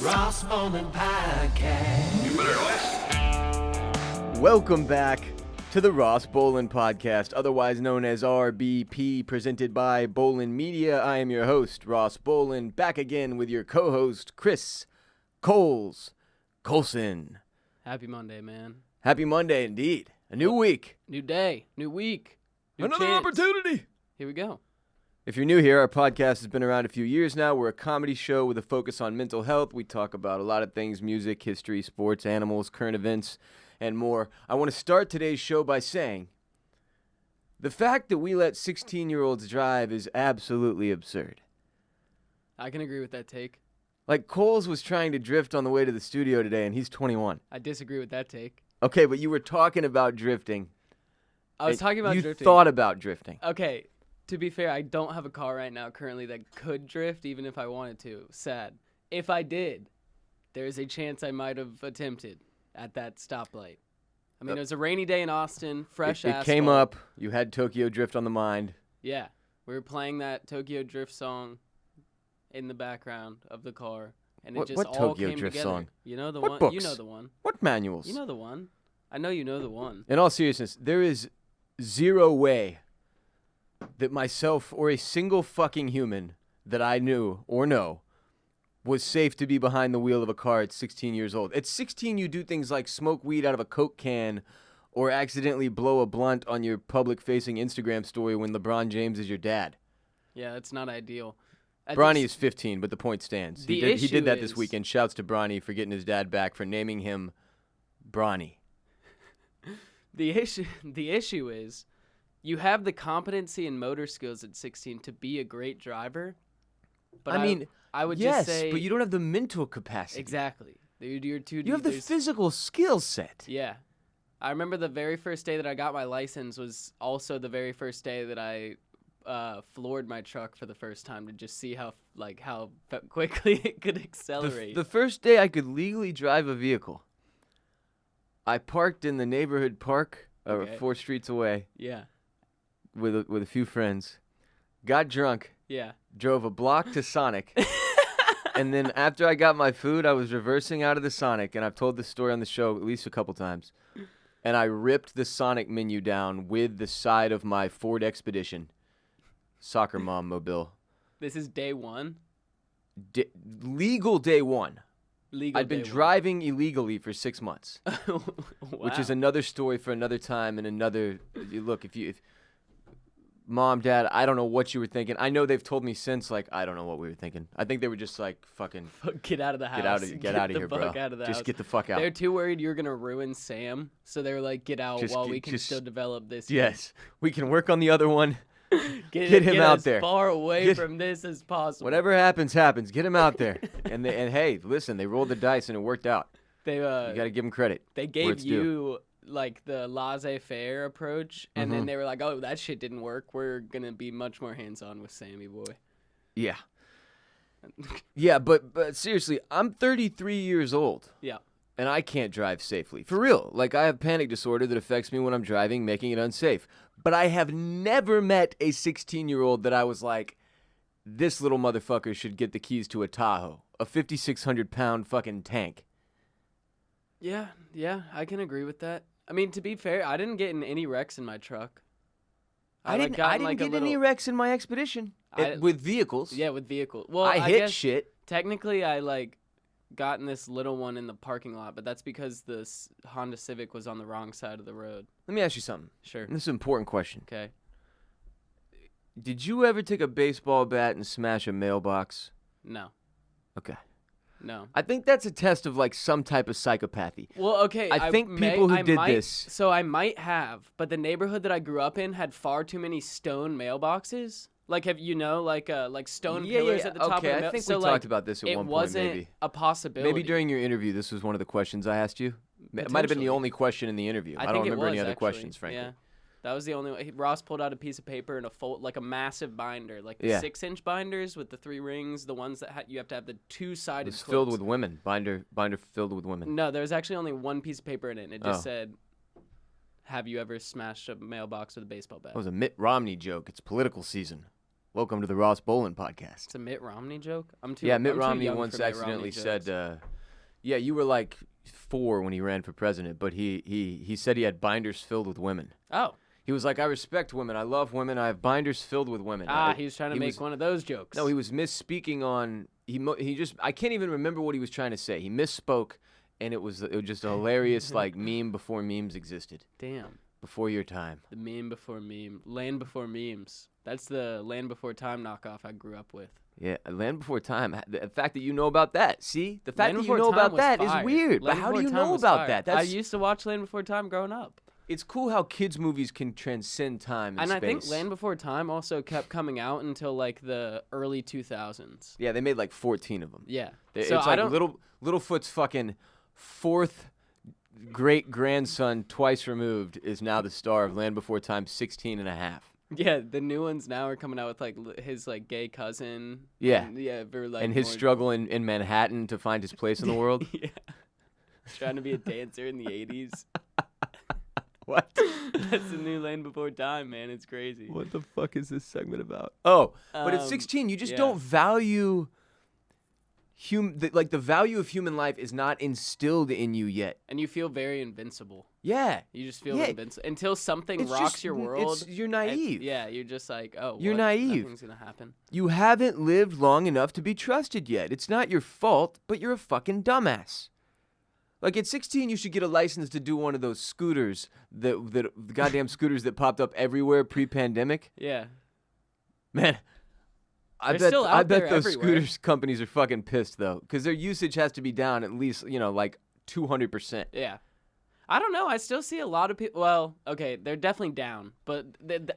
Ross Bolen Podcast. You better listen. Welcome back to the Ross Bolen Podcast, otherwise known as RBP, presented by Bolen Media. I am your host, Ross Bolen, back again with your co-host, Chris Coulson. Happy Monday, man. Happy Monday indeed. A new week. New day, new week, new Another chance. opportunity. Here we go. If you're new here, our podcast has been around a few years now. We're a comedy show with a focus on mental health. We talk about a lot of things: music, history, sports, animals, current events, and more. I want to start today's show by saying the fact that we let 16-year-olds drive is absolutely absurd. I can agree with that take. Like, Coles was trying to drift on the way to the studio today, and he's 21. I disagree with that take. Okay, but you were talking about drifting. I was talking about you drifting. You thought about drifting. Okay, to be fair, I don't have a car right now currently that could drift even if I wanted to. Sad. If I did, there's a chance I might have attempted at that stoplight. I mean, it was a rainy day in Austin, fresh asphalt. It came up. You had Tokyo Drift on the mind. Yeah. We were playing that Tokyo Drift song in the background of the car, and it just what all Tokyo came Drift together. song? You know the What one. books? You know the one. What manuals? You know the one. I know you know the one. In all seriousness, there is zero way that myself or a single fucking human that I knew or know was safe to be behind the wheel of a car at 16 years old. At 16, you do things like smoke weed out of a Coke can or accidentally blow a blunt on your public-facing Instagram story when LeBron James is your dad. Yeah, that's not ideal. Bronny is 15, but the point stands. He issue did that this is- weekend. Shouts to Bronny for getting his dad back, for naming him Bronny. The issue is you have the competency and motor skills at 16 to be a great driver. But I would yes, just say but you don't have the mental capacity. exactly. You're too. You have the there's- physical skill set. Yeah, I remember the very first day that I got my license was also the very first day that I floored my truck for the first time to just see how quickly it could accelerate. The first day I could legally drive a vehicle, I parked in the neighborhood park, Okay. 4 streets away, yeah, with a few friends, got drunk, yeah. drove a block to Sonic, and then after I got my food, I was reversing out of the Sonic, and I've told this story on the show at least a couple times, and I ripped the Sonic menu down with the side of my Ford Expedition, soccer mom mobile. This is day one. Legal day one. Legal. I'd been day one. driving illegally for 6 months, which is Wow. another story for another time and another. Look, if Mom, Dad, I don't know what you were thinking. I know they've told me since, like, I don't know what we were thinking. I think they were just like, fucking Get out of the house. get out of here, the fuck bro. Out of the Just house. get the fuck out. They're too worried you're gonna ruin Sam, so they were like, "Get out Just while get- we can just- still develop this." Yes, we can work on the other one. Get him out as there. far away Get- from this as possible. Whatever happens, happens. Get him out there. and hey, listen, they rolled the dice and it worked out. They You got to give them credit. they where gave it's due. you like the laissez-faire approach, and Mm-hmm. then they were like, "Oh, that shit didn't work. We're gonna be much more hands-on with Sammy boy." Yeah. Yeah, but seriously, I'm 33 years old. Yeah. And I can't drive safely. For real. Like, I have panic disorder that affects me when I'm driving, making it unsafe. But I have never met a 16-year-old that I was like, this little motherfucker should get the keys to a Tahoe, a 5,600-pound fucking tank. Yeah, I can agree with that. I mean, to be fair, I didn't get in any wrecks in my truck. I didn't get any wrecks in my Expedition with vehicles. Yeah, with vehicle. Well, I hit guess shit. Technically, I got in this little one in the parking lot, but that's because the Honda Civic was on the wrong side of the road. Let me ask you something. Sure. And this is an important question. Okay. Did you ever take a baseball bat and smash a mailbox? No. Okay. No. I think that's a test of, like, some type of psychopathy. Well, okay. I think people who did might, this- So I might have, but the neighborhood that I grew up in had far too many stone mailboxes. Like, have you know, like stone pillars at the top okay, of the I think so we like, talked about this at it one point, wasn't maybe. a possibility. Maybe during your interview, this was one of the questions I asked you. It might have been the Potentially. only question in the interview. I don't think it remember any was, other actually. questions, frankly. Yeah. That was the only way. Ross pulled out a piece of paper and a massive binder, like the Yeah. 6-inch binders with the 3 rings, the ones that you have to have the two-sided It's filled clips. with women. Binder filled with women. No, there was actually only one piece of paper in it, and it just Oh. said, "Have you ever smashed a mailbox with a baseball bat?" That was a Mitt Romney joke. It's political season. Welcome to the Ross Bolen Podcast. It's a Mitt Romney joke? I'm too Yeah, Mitt I'm too Romney young once for Mitt accidentally Romney said, jokes. yeah, you were like 4 when he ran for president, but he said he had binders filled with women. Oh. He was like, I respect women. I love women. I have binders filled with women. He was trying to make one of those jokes. No, he was misspeaking on, I can't even remember what he was trying to say. He misspoke, and it was just a hilarious, like, meme before memes existed. Damn. Before your time. The meme before meme. Land before memes. That's the Land Before Time knockoff I grew up with. Yeah, Land Before Time. The fact that you know about that, see? The fact Land that you Before know Time about was that is fire. weird. Land But how do Before you Time know was about fire. that? I used to watch Land Before Time growing up. It's cool how kids' movies can transcend time and And space. I think Land Before Time also kept coming out until like the early 2000s. Yeah, they made like 14 of them. Yeah. It's So I like don't. Littlefoot's fucking 4th great-grandson, twice removed, is now the star of Land Before Time 16 and a half. Yeah, the new ones now are coming out with like his like gay cousin. Yeah. They're like And his more- struggle in Manhattan to find his place in the world. Yeah. Trying to be a dancer in the 80s. What? That's the new Land Before Time, man. It's crazy. What the fuck is this segment about? Oh, but at Um, 16, you just yeah. don't value the value of human life is not instilled in you yet. And you feel very invincible. Yeah. You just feel Yeah. invincible until something It's rocks just- your world. you're and- naive. yeah, you're just like, oh, You're what? naive. Nothing's gonna happen. You haven't lived long enough to be trusted yet. It's not your fault, but you're a fucking dumbass. Like at 16, you should get a license to do one of those scooters, the goddamn scooters that popped up everywhere pre-pandemic. Yeah. Man, They're still out bet there those everywhere. scooters companies are fucking pissed though, because their usage has to be down at least, like 200%. Yeah. I don't know. I still see a lot of people. Well, okay, they're definitely down, but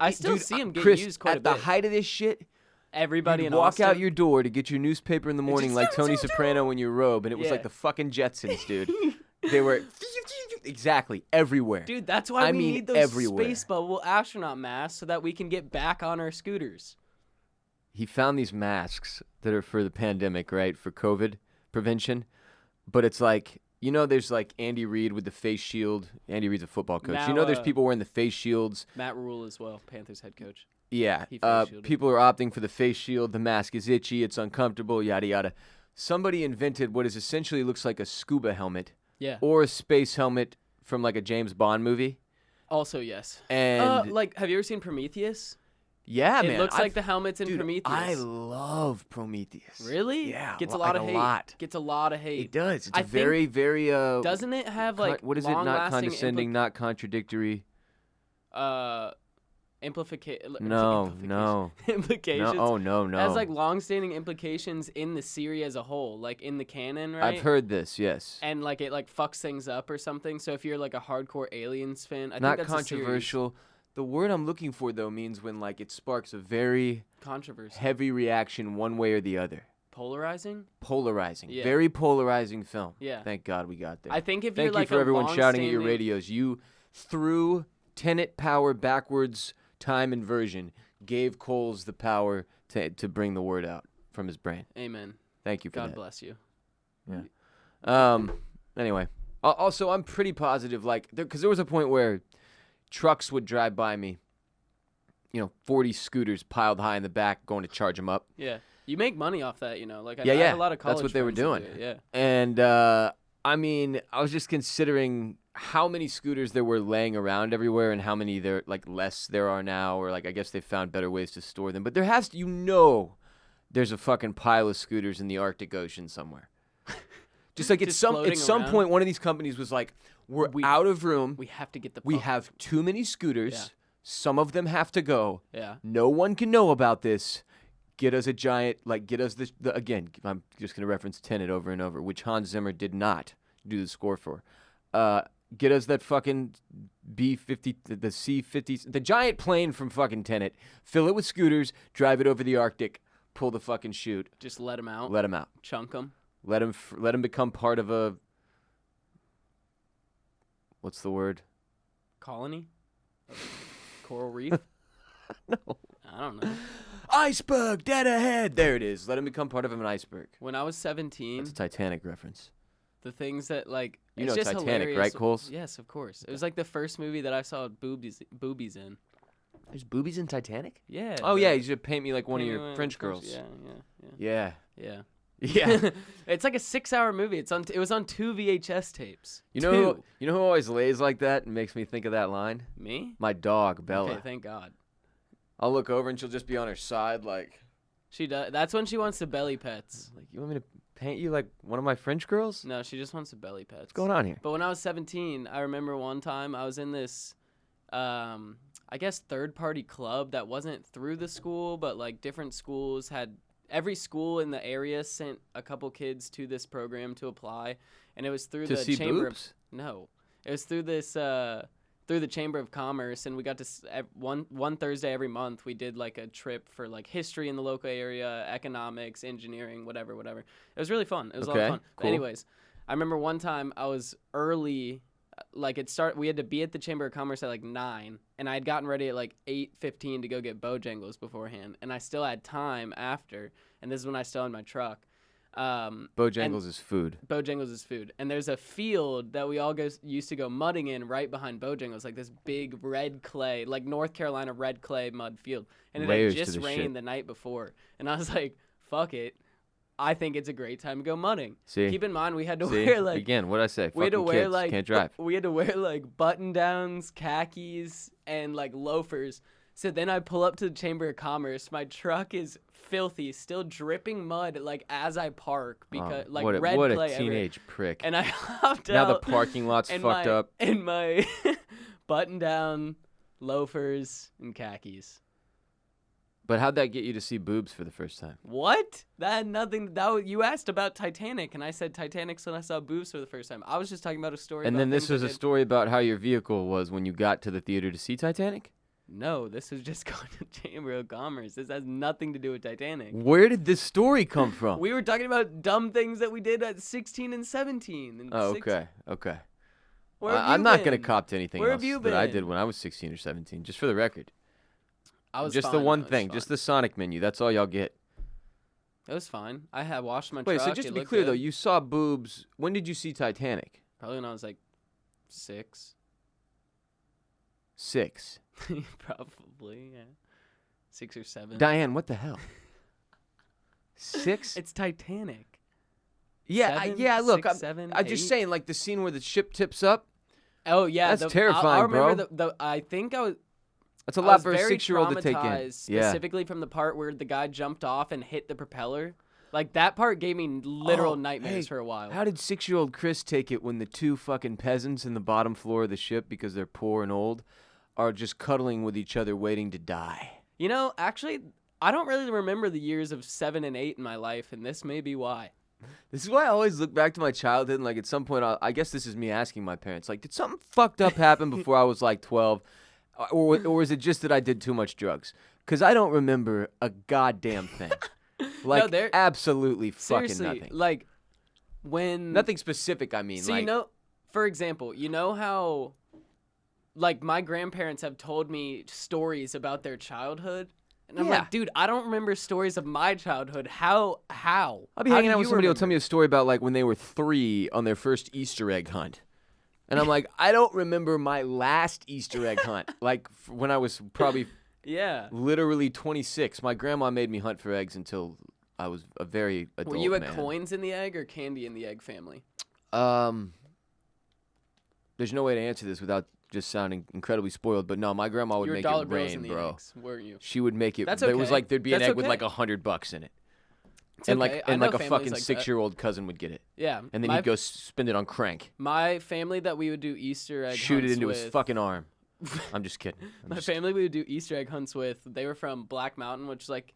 I still Dude, see them get Chris, used quite a at bit. the height of this shit, Everybody you'd in walk out Austin. your door to get your newspaper in the morning just- like Tony Soprano in your robe, and it was Yeah. like the fucking Jetsons, dude. They were exactly everywhere. Dude, that's why I we mean need those everywhere. space bubble astronaut masks so that we can get back on our scooters. He found these masks that are for the pandemic, right? For COVID prevention. But it's like, there's like Andy Reid with the face shield. Andy Reid's a football coach. Now, There's people wearing the face shields. Matt Rule as well, Panthers head coach. Yeah. He face shielded. People are opting for the face shield. The mask is itchy. It's uncomfortable, yada, yada. Somebody invented what is essentially looks like a scuba helmet Yeah. or a space helmet from like a James Bond movie. Also, yes. And Have you ever seen Prometheus? yeah, It man. looks like the helmets in Dude, Prometheus. I love Prometheus. Really? Yeah. Gets a like lot of hate. lot. Gets a lot of hate. It does. It's I a very, very Doesn't it have like what is it? Not long-lasting condescending, not contradictory. implications? No. Implications. No. Oh no. It has like long-standing implications in the series as a whole, like in the canon, right? I've heard this. Yes. And like it like fucks things up or something. So if you're like a hardcore Aliens fan, I Not think that's a series. controversial. The word I'm looking for though means when like it sparks a very Controversy. heavy reaction one way or the other. Polarizing. Polarizing. Yeah. Very polarizing film. Yeah. Thank God we got there. I think if Thank you're like you for a everyone shouting at your long-standing- radios. You threw Tenet power backwards time inversion. Gave Coles the power to bring the word out from his brain. Amen. Thank you for God that. bless you. Anyway, also I'm pretty positive, like, because there was a point where trucks would drive by me, 40 scooters piled high in the back, going to charge them up. Yeah. You make money off that, Like I Yeah, have a lot of college that's what they were friends that doing. do it, Yeah. And I mean, I was just considering how many scooters there were laying around everywhere, and how many there less there are now, or I guess they found better ways to store them. But there has to, there's a fucking pile of scooters in the Arctic Ocean somewhere. Just like Just at floating some around? point, one of these companies was like, "We're We- out of room. We have to get the. We fuck- have too many scooters. Yeah. Some of them have to go. Yeah. No one can know about this. Get us a giant, get us the again, I'm just going to reference Tenet over and over, which Hans Zimmer did not do the score for. Get us that fucking B-50, the C-50, the giant plane from fucking Tenet. Fill it with scooters, drive it over the Arctic, pull the fucking chute, Just let them out. let them out. Chunk them. Let them become part of a, what's the word? Colony. Coral reef. No. I don't know. Iceberg, dead ahead. There it is. Let him become part of an iceberg. When I was 17, That's a Titanic reference. the things that You it's know just Titanic, hilarious. right, Coles? Yes, of course. It was like the first movie that I saw boobies in. There's boobies in Titanic? Yeah. Oh, yeah, you should paint me like one of paint your me French girls. Yeah. Yeah. Yeah. Yeah. It's like a 6-hour movie. It was on 2 VHS tapes. You know who always lays like that and makes me think of that line? Me? My dog, Bella. Okay, thank God. I'll look over and she'll just be on her side like... She does. That's when she wants the belly pets. Like, you want me to paint you like one of my French girls? No, she just wants the belly pets. What's going on here? But when I was 17, I remember one time I was in this, I guess, third-party club that wasn't through the school, but like different schools had. Every school in the area sent a couple kids to this program to apply, and it was through To the see chamber. boobs? No, it was through this through the Chamber of Commerce, and we got to one Thursday every month. We did like a trip for like history in the local area, economics, engineering, whatever. It was really fun. It was a lot of fun. Cool. Anyways, I remember one time I was early. Like we had to be at the Chamber of Commerce at like 9, and I had gotten ready at like 8:15 to go get Bojangles beforehand, and I still had time after, and this is when I still had my truck. Bojangles is food. Bojangles is food, and there's a field that we all used to go mudding in right behind Bojangles, like this big red clay, like North Carolina red clay mud field, and it Layers had just to the rained shit. the night before, and I was like, "Fuck it." I think it's a great time to go mudding. See? Keep in mind we had to See? wear like Again, what'd I say? we had to Fucking wear kids like can't drive. we had to wear like button downs, khakis, and like loafers. So then I pull up to the Chamber of Commerce. My truck is filthy, still dripping mud like as I park because like what red a clay everywhere. teenage prick. And I hopped Now out. the parking lot's and fucked up. And my button down, loafers, and khakis. But how'd that get you to see boobs for the first time? What? That had nothing. You asked about Titanic, and I said Titanic's when I saw boobs for the first time. I was just talking about a story. And about then this things was I a did. story about how your vehicle was when you got to the theater to see Titanic? No, this was just going to Chamber of Commerce. This has nothing to do with Titanic. Where did this story come from? We were talking about dumb things that we did at 16 and 17. And Oh, okay. Where have you I'm not going to been? cop to anything Where else have you that I been? did when I was 16 or 17, just for the record. I was just fine, the one though. It was thing, fine. just the Sonic menu. That's all y'all get. It was fine. I had washed my Wait, truck. so just It to be looked clear, good. though, you saw boobs. When did you see Titanic? Probably when I was like 6. 6. Probably, yeah. 6 or 7. Diane, what the hell? 6? It's Titanic. Yeah, 7, look, 6, 7, I'm just 8. saying, like the scene where the ship tips up. Oh yeah, That's terrifying, I remember bro. I think I was. That's a I lot was for a very 6-year-old to take in. traumatized, Yeah. specifically from the part where the guy jumped off and hit the propeller. Like that part gave me literal Oh, nightmares hey, for a while. How did 6-year-old Chris take it when the two fucking peasants in the bottom floor of the ship, because they're poor and old, are just cuddling with each other waiting to die? You know, actually, I don't really remember the years of 7 and 8 in my life, and this may be why. This is why I always look back to my childhood and, like, at some point, I guess this is me asking my parents, like, did something fucked up happen before I was, like, 12? Or is it just that I did too much drugs? Because I don't remember a goddamn thing. Like, absolutely fucking Seriously, nothing. like, when... Nothing specific, I mean. So, like, you know, for example, you know how, like, my grandparents have told me stories about their childhood? And I'm Yeah. like, dude, I don't remember stories of my childhood. How? I'll be How hanging do out with you somebody who'll remember? tell me a story about, like, when they were 3 on their first Easter egg hunt. And I'm like, I don't remember my last Easter egg hunt. Like, when I was probably Yeah. literally 26. My grandma made me hunt for eggs until I was a very adult Were you a man. coins in the egg or candy in the egg family? There's no way to answer this without just sounding incredibly spoiled. But no, my grandma would You were make dollar it bills rain, in the bro. eggs, weren't you? She would make it. That's There was okay. like, there'd be an That's egg with okay. like $100 in it. It's And okay. like I know a families fucking like that. 6-year-old cousin would get it. Yeah. And then my, he'd go spend it on crank. My family that we would do Easter egg Shoot it hunts into with, his fucking arm. I'm just kidding. My family we would do Easter egg hunts with. They were from Black Mountain, which is like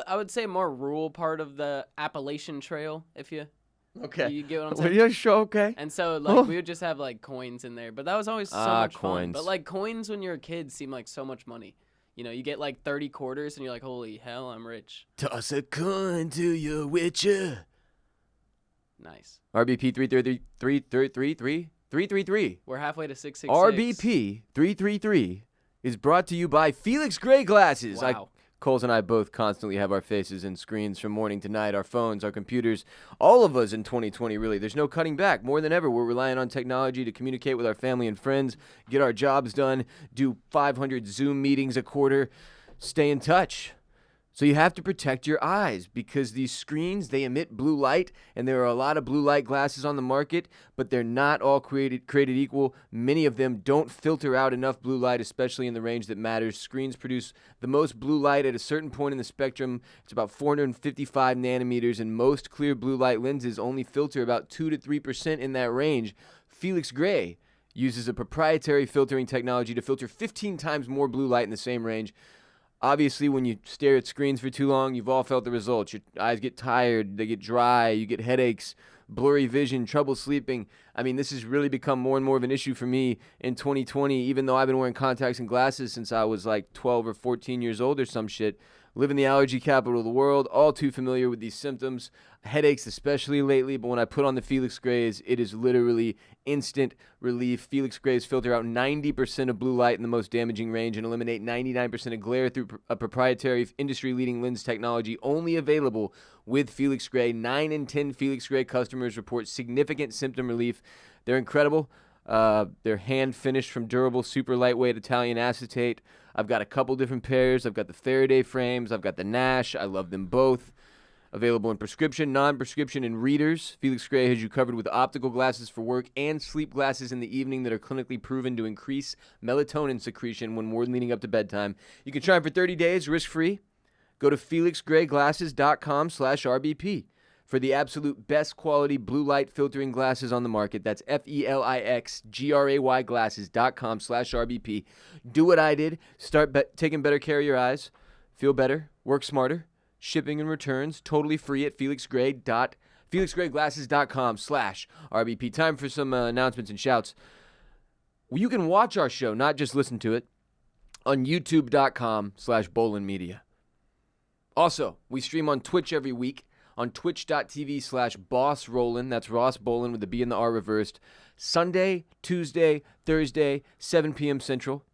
I would say a more rural part of the Appalachian Trail. If you get what I'm saying. Yeah, sure, okay. And so like we would just have like coins in there, but that was always so much fun. coins. But like coins when you're a kid seem like so much money. You know, you get like 30 quarters and you're like, holy hell, I'm rich. Toss a coin to your witcher. Nice. RBP 333. We're halfway to 666. RBP 333 is brought to you by Felix Gray Glasses. I Wow. Coles and I both constantly have our faces in screens from morning to night, our phones, our computers, all of us in 2020, really. There's no cutting back. More than ever, we're relying on technology to communicate with our family and friends, get our jobs done, do 500 Zoom meetings a quarter, stay in touch. So you have to protect your eyes because these screens, they emit blue light, and there are a lot of blue light glasses on the market, but they're not all created equal. Many of them don't filter out enough blue light, especially in the range that matters. Screens produce the most blue light at a certain point in the spectrum. It's about 455 nanometers, and most clear blue light lenses only filter about 2 to 3% in that range. Felix Gray uses a proprietary filtering technology to filter 15 times more blue light in the same range. Obviously, when you stare at screens for too long, you've all felt the results. Your eyes get tired, they get dry, you get headaches, blurry vision, trouble sleeping. I mean, this has really become more and more of an issue for me in 2020, even though I've been wearing contacts and glasses since I was like 12 or 14 years old or some shit. Live in the allergy capital of the world, all too familiar with these symptoms, headaches especially lately, but when I put on the Felix Grays, it is literally instant relief. Felix Grays filter out 90% of blue light in the most damaging range and eliminate 99% of glare through a proprietary industry-leading lens technology only available with Felix Gray. 9 in 10 Felix Gray customers report significant symptom relief. They're incredible. They're hand-finished from durable, super lightweight Italian acetate. I've got a couple different pairs. I've got the Faraday frames. I've got the Nash. I love them both. Available in prescription, non-prescription, and readers. Felix Gray has you covered with optical glasses for work and sleep glasses in the evening that are clinically proven to increase melatonin secretion when worn leading up to bedtime. You can try them for 30 days, risk-free. Go to felixgrayglasses.com/RBP for the absolute best quality blue light filtering glasses on the market. That's FELIXGRAY glasses.com/RBP. Do what I did. Start taking better care of your eyes. Feel better. Work smarter. Shipping and returns totally free at felixgrayglasses.com/RBP. Time for some announcements and shouts. Well, you can watch our show, not just listen to it, on youtube.com/Bolen Media. Also, we stream on Twitch every week on twitch.tv/BossRollin. That's Ross Bolen with the B and the R reversed. Sunday, Tuesday, Thursday, 7 p.m. Central.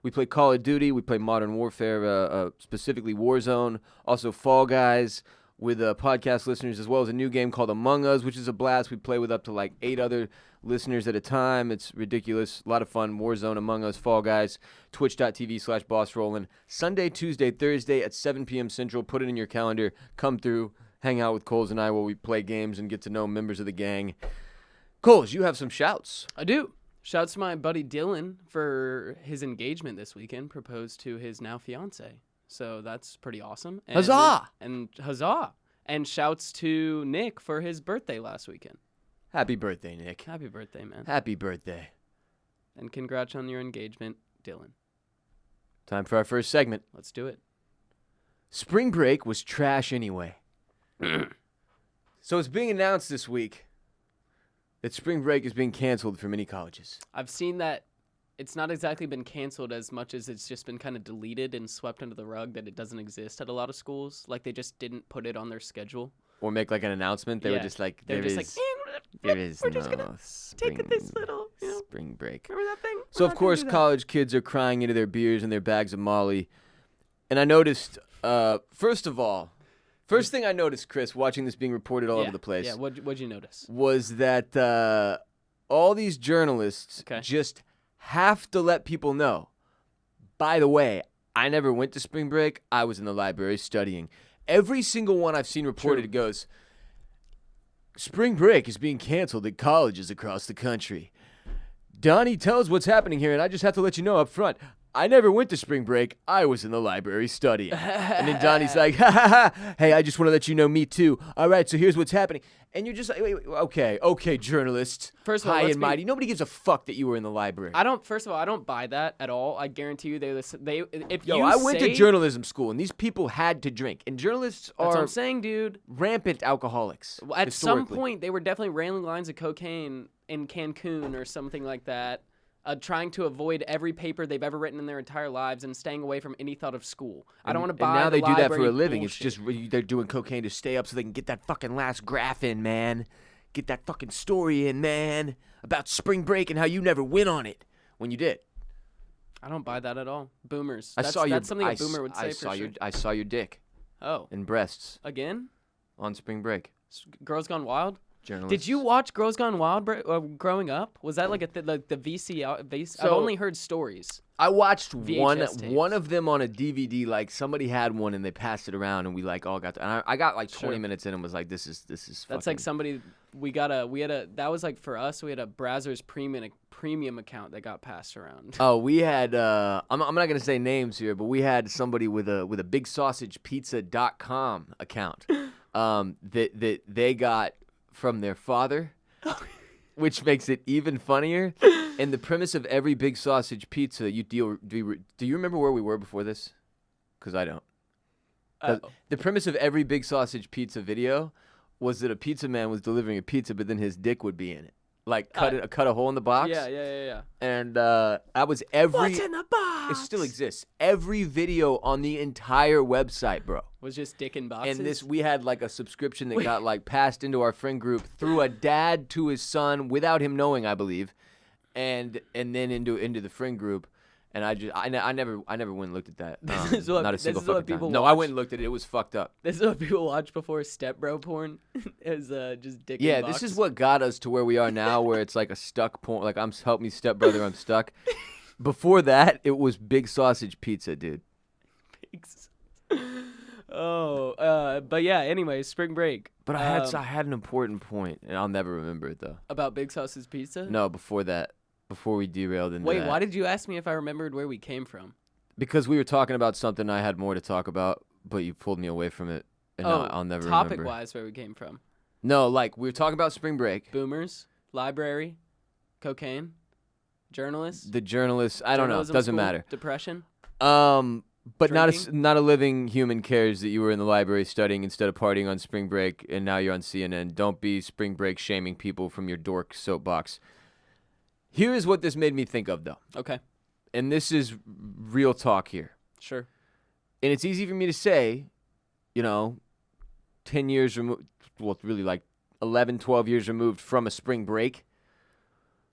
We play Call of Duty. We play Modern Warfare, specifically Warzone. Also Fall Guys with podcast listeners, as well as a new game called Among Us, which is a blast. We play with up to like 8 other listeners at a time. It's ridiculous. A lot of fun. Warzone, Among Us, Fall Guys. Twitch.tv/BossRollin. Sunday, Tuesday, Thursday at 7 p.m. Central. Put it in your calendar. Come through. Hang out with Coles and I while we play games and get to know members of the gang. Coles, you have some shouts. I do. Shouts to my buddy Dylan for his engagement this weekend. Proposed to his now fiance. So that's pretty awesome. And Huzzah! And huzzah! And shouts to Nick for his birthday last weekend. Happy birthday, Nick. Happy birthday, man. Happy birthday. And congrats on your engagement, Dylan. Time for our first segment. Let's do it. Spring break was trash anyway. So it's being announced this week that spring break is being canceled for many colleges. I've seen that it's not exactly been canceled as much as it's just been kind of deleted and swept under the rug that it doesn't exist at a lot of schools. Like they just didn't put it on their schedule. Or make like an announcement. They were just like, there is we're no just gonna take this little, spring break. Remember that thing? So, of course, college kids are crying into their beers and their bags of Molly. And I noticed, first thing I noticed, Chris, watching this being reported all over the place. Yeah, what'd you notice? Was that all these journalists just have to let people know, by the way, I never went to spring break. I was in the library studying. Every single one I've seen reported goes, spring break is being canceled at colleges across the country. Donnie, tell us what's happening here, and I just have to let you know up front. I never went to spring break. I was in the library studying. And then Donnie's like, ha, ha, ha. Hey, I just want to let you know, me too. All right, so here's what's happening. And you're just like, wait, okay, journalists. First of all, high and mighty. Nobody gives a fuck that you were in the library. First of all, I don't buy that at all. I guarantee you I went to journalism school, and these people had to drink. And journalists That's what are I'm saying, dude. rampant alcoholics. At some point, they were definitely railing lines of cocaine in Cancun or something like that. Trying to avoid every paper they've ever written in their entire lives and staying away from any thought of school. I don't want to buy. And now they do that for a living. Bullshit. It's just they're doing cocaine to stay up so they can get that fucking last graph in, man. Get that fucking story in, man, about spring break and how you never went on it when you did. I don't buy that at all. Boomers. I That's, saw your. that's something I a boomer s- would say I for saw sure. I saw your dick Oh, and breasts again? on spring break. Girls Gone Wild? Journalists. Did you watch Girls Gone Wild growing up? Was that like like the VC? I've only heard stories. I watched VHS tapes. one of them on a DVD. Like somebody had one and they passed it around and we like all got. And I got like 20 Sure. minutes in and was like, this is. That's fucking... like somebody we had a that was like for us. We had a Brazzers premium account that got passed around. Oh, we had. I'm not gonna say names here, but we had somebody with a BigSausagePizza.com account. That they got from their father, which makes it even funnier. And the premise of every Big Sausage Pizza, do you remember where we were before this? Because I don't. The premise of every Big Sausage Pizza video was that a pizza man was delivering a pizza, but then his dick would be in it. Like cut a hole in the box. Yeah. And that was every. What's in the box? It still exists. Every video on the entire website, bro. Was just dick in boxes. And we had like a subscription that got like passed into our friend group through a dad to his son without him knowing, I believe, and then into the friend group. And I never went and looked at that. This is what- not a this single is what fucking people time. No, I watch. went and looked at it. It was fucked up. This is what people watch before stepbro porn. Is just dick in Yeah, box. this is what got us to where we are now, where it's like a stuck porn. Like help me stepbrother, I'm stuck. Before that, it was Big Sausage Pizza, dude. But yeah. Anyway, spring break. But I had an important point, and I'll never remember it though. About Big Sauce's Pizza. No, before that, before we derailed into Wait, that. why did you ask me if I remembered where we came from? Because we were talking about something I had more to talk about, but you pulled me away from it, and now I'll never remember. Topic-wise, where we came from. No, like we were talking about spring break. Boomers, library, cocaine, journalists. The journalists, I don't know, journalism doesn't school, matter. Depression. But Drinking? not a living human cares that you were in the library studying instead of partying on spring break, and now you're on CNN. Don't be spring break shaming people from your dork soapbox. Here is what this made me think of, though. Okay, And this is real talk here. sure. And it's easy for me to say, 10 years removed, well, it's really like 11, 12 years removed from a spring break.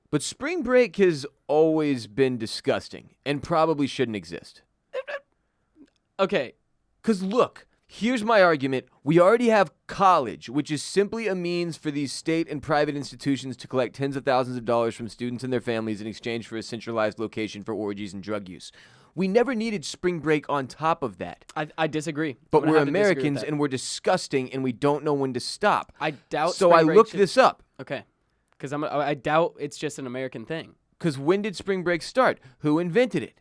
But spring break has always been disgusting and probably shouldn't exist. Okay, Because look, here's my argument. We already have college, which is simply a means for these state and private institutions to collect tens of thousands of dollars from students and their families in exchange for a centralized location for orgies and drug use. We never needed spring break on top of that. I disagree. But I'm gonna we're have to disagree with Americans that. and we're disgusting and we don't know when to stop. I doubt. So spring I break looked should- this up. Okay, because I doubt it's just an American thing. Because when did spring break start? Who invented it?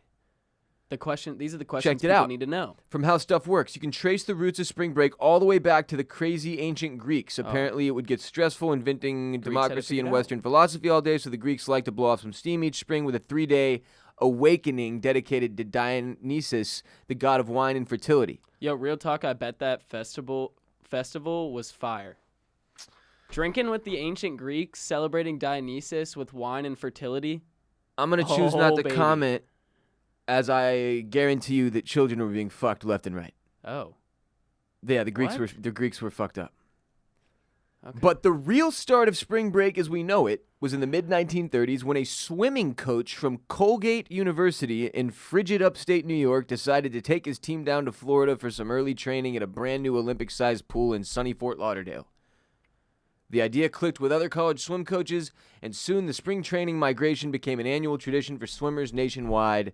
These are the questions Checked it people out. need to know. From How Stuff Works, you can trace the roots of spring break all the way back to the crazy ancient Greeks. Apparently, it would get stressful inventing had it democracy and figured out. Western philosophy all day, so the Greeks liked to blow off some steam each spring with a 3-day awakening dedicated to Dionysus, the god of wine and fertility. Yo, real talk. I bet that festival was fire. Drinking with the ancient Greeks, celebrating Dionysus with wine and fertility. I'm going to choose not Oh, to baby. comment, as I guarantee you that children were being fucked left and right. Oh, Yeah, the Greeks What? were fucked up. okay. But the real start of spring break as we know it was in the mid-1930s when a swimming coach from Colgate University in frigid upstate New York decided to take his team down to Florida for some early training at a brand new Olympic-sized pool in sunny Fort Lauderdale. The idea clicked with other college swim coaches, and soon the spring training migration became an annual tradition for swimmers nationwide.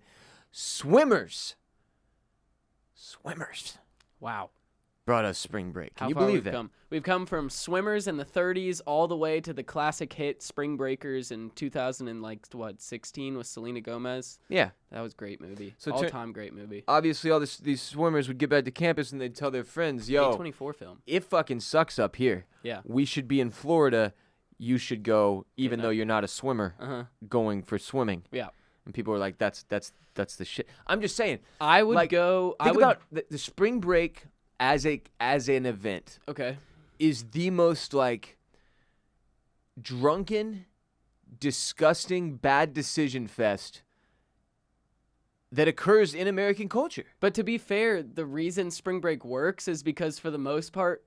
Swimmers wow. brought us spring break. Can How you far believe we've that? come. We've come from swimmers in the 30s all the way to the classic hit Spring Breakers in 2016 with Selena Gomez. Yeah. That was a great movie. So All-time great movie. Obviously, all these swimmers would get back to campus and they'd tell their friends, yo, A24 film. it fucking sucks up here. Yeah. We should be in Florida. You should go, even Yeah. though you're not a swimmer, Uh-huh. going for swimming. Yeah. And people are like, that's the shit. I'm just saying. I would Like, go. Think about the spring break as an event Okay. is the most like drunken, disgusting, bad decision fest that occurs in American culture. But to be fair, the reason spring break works is because for the most part,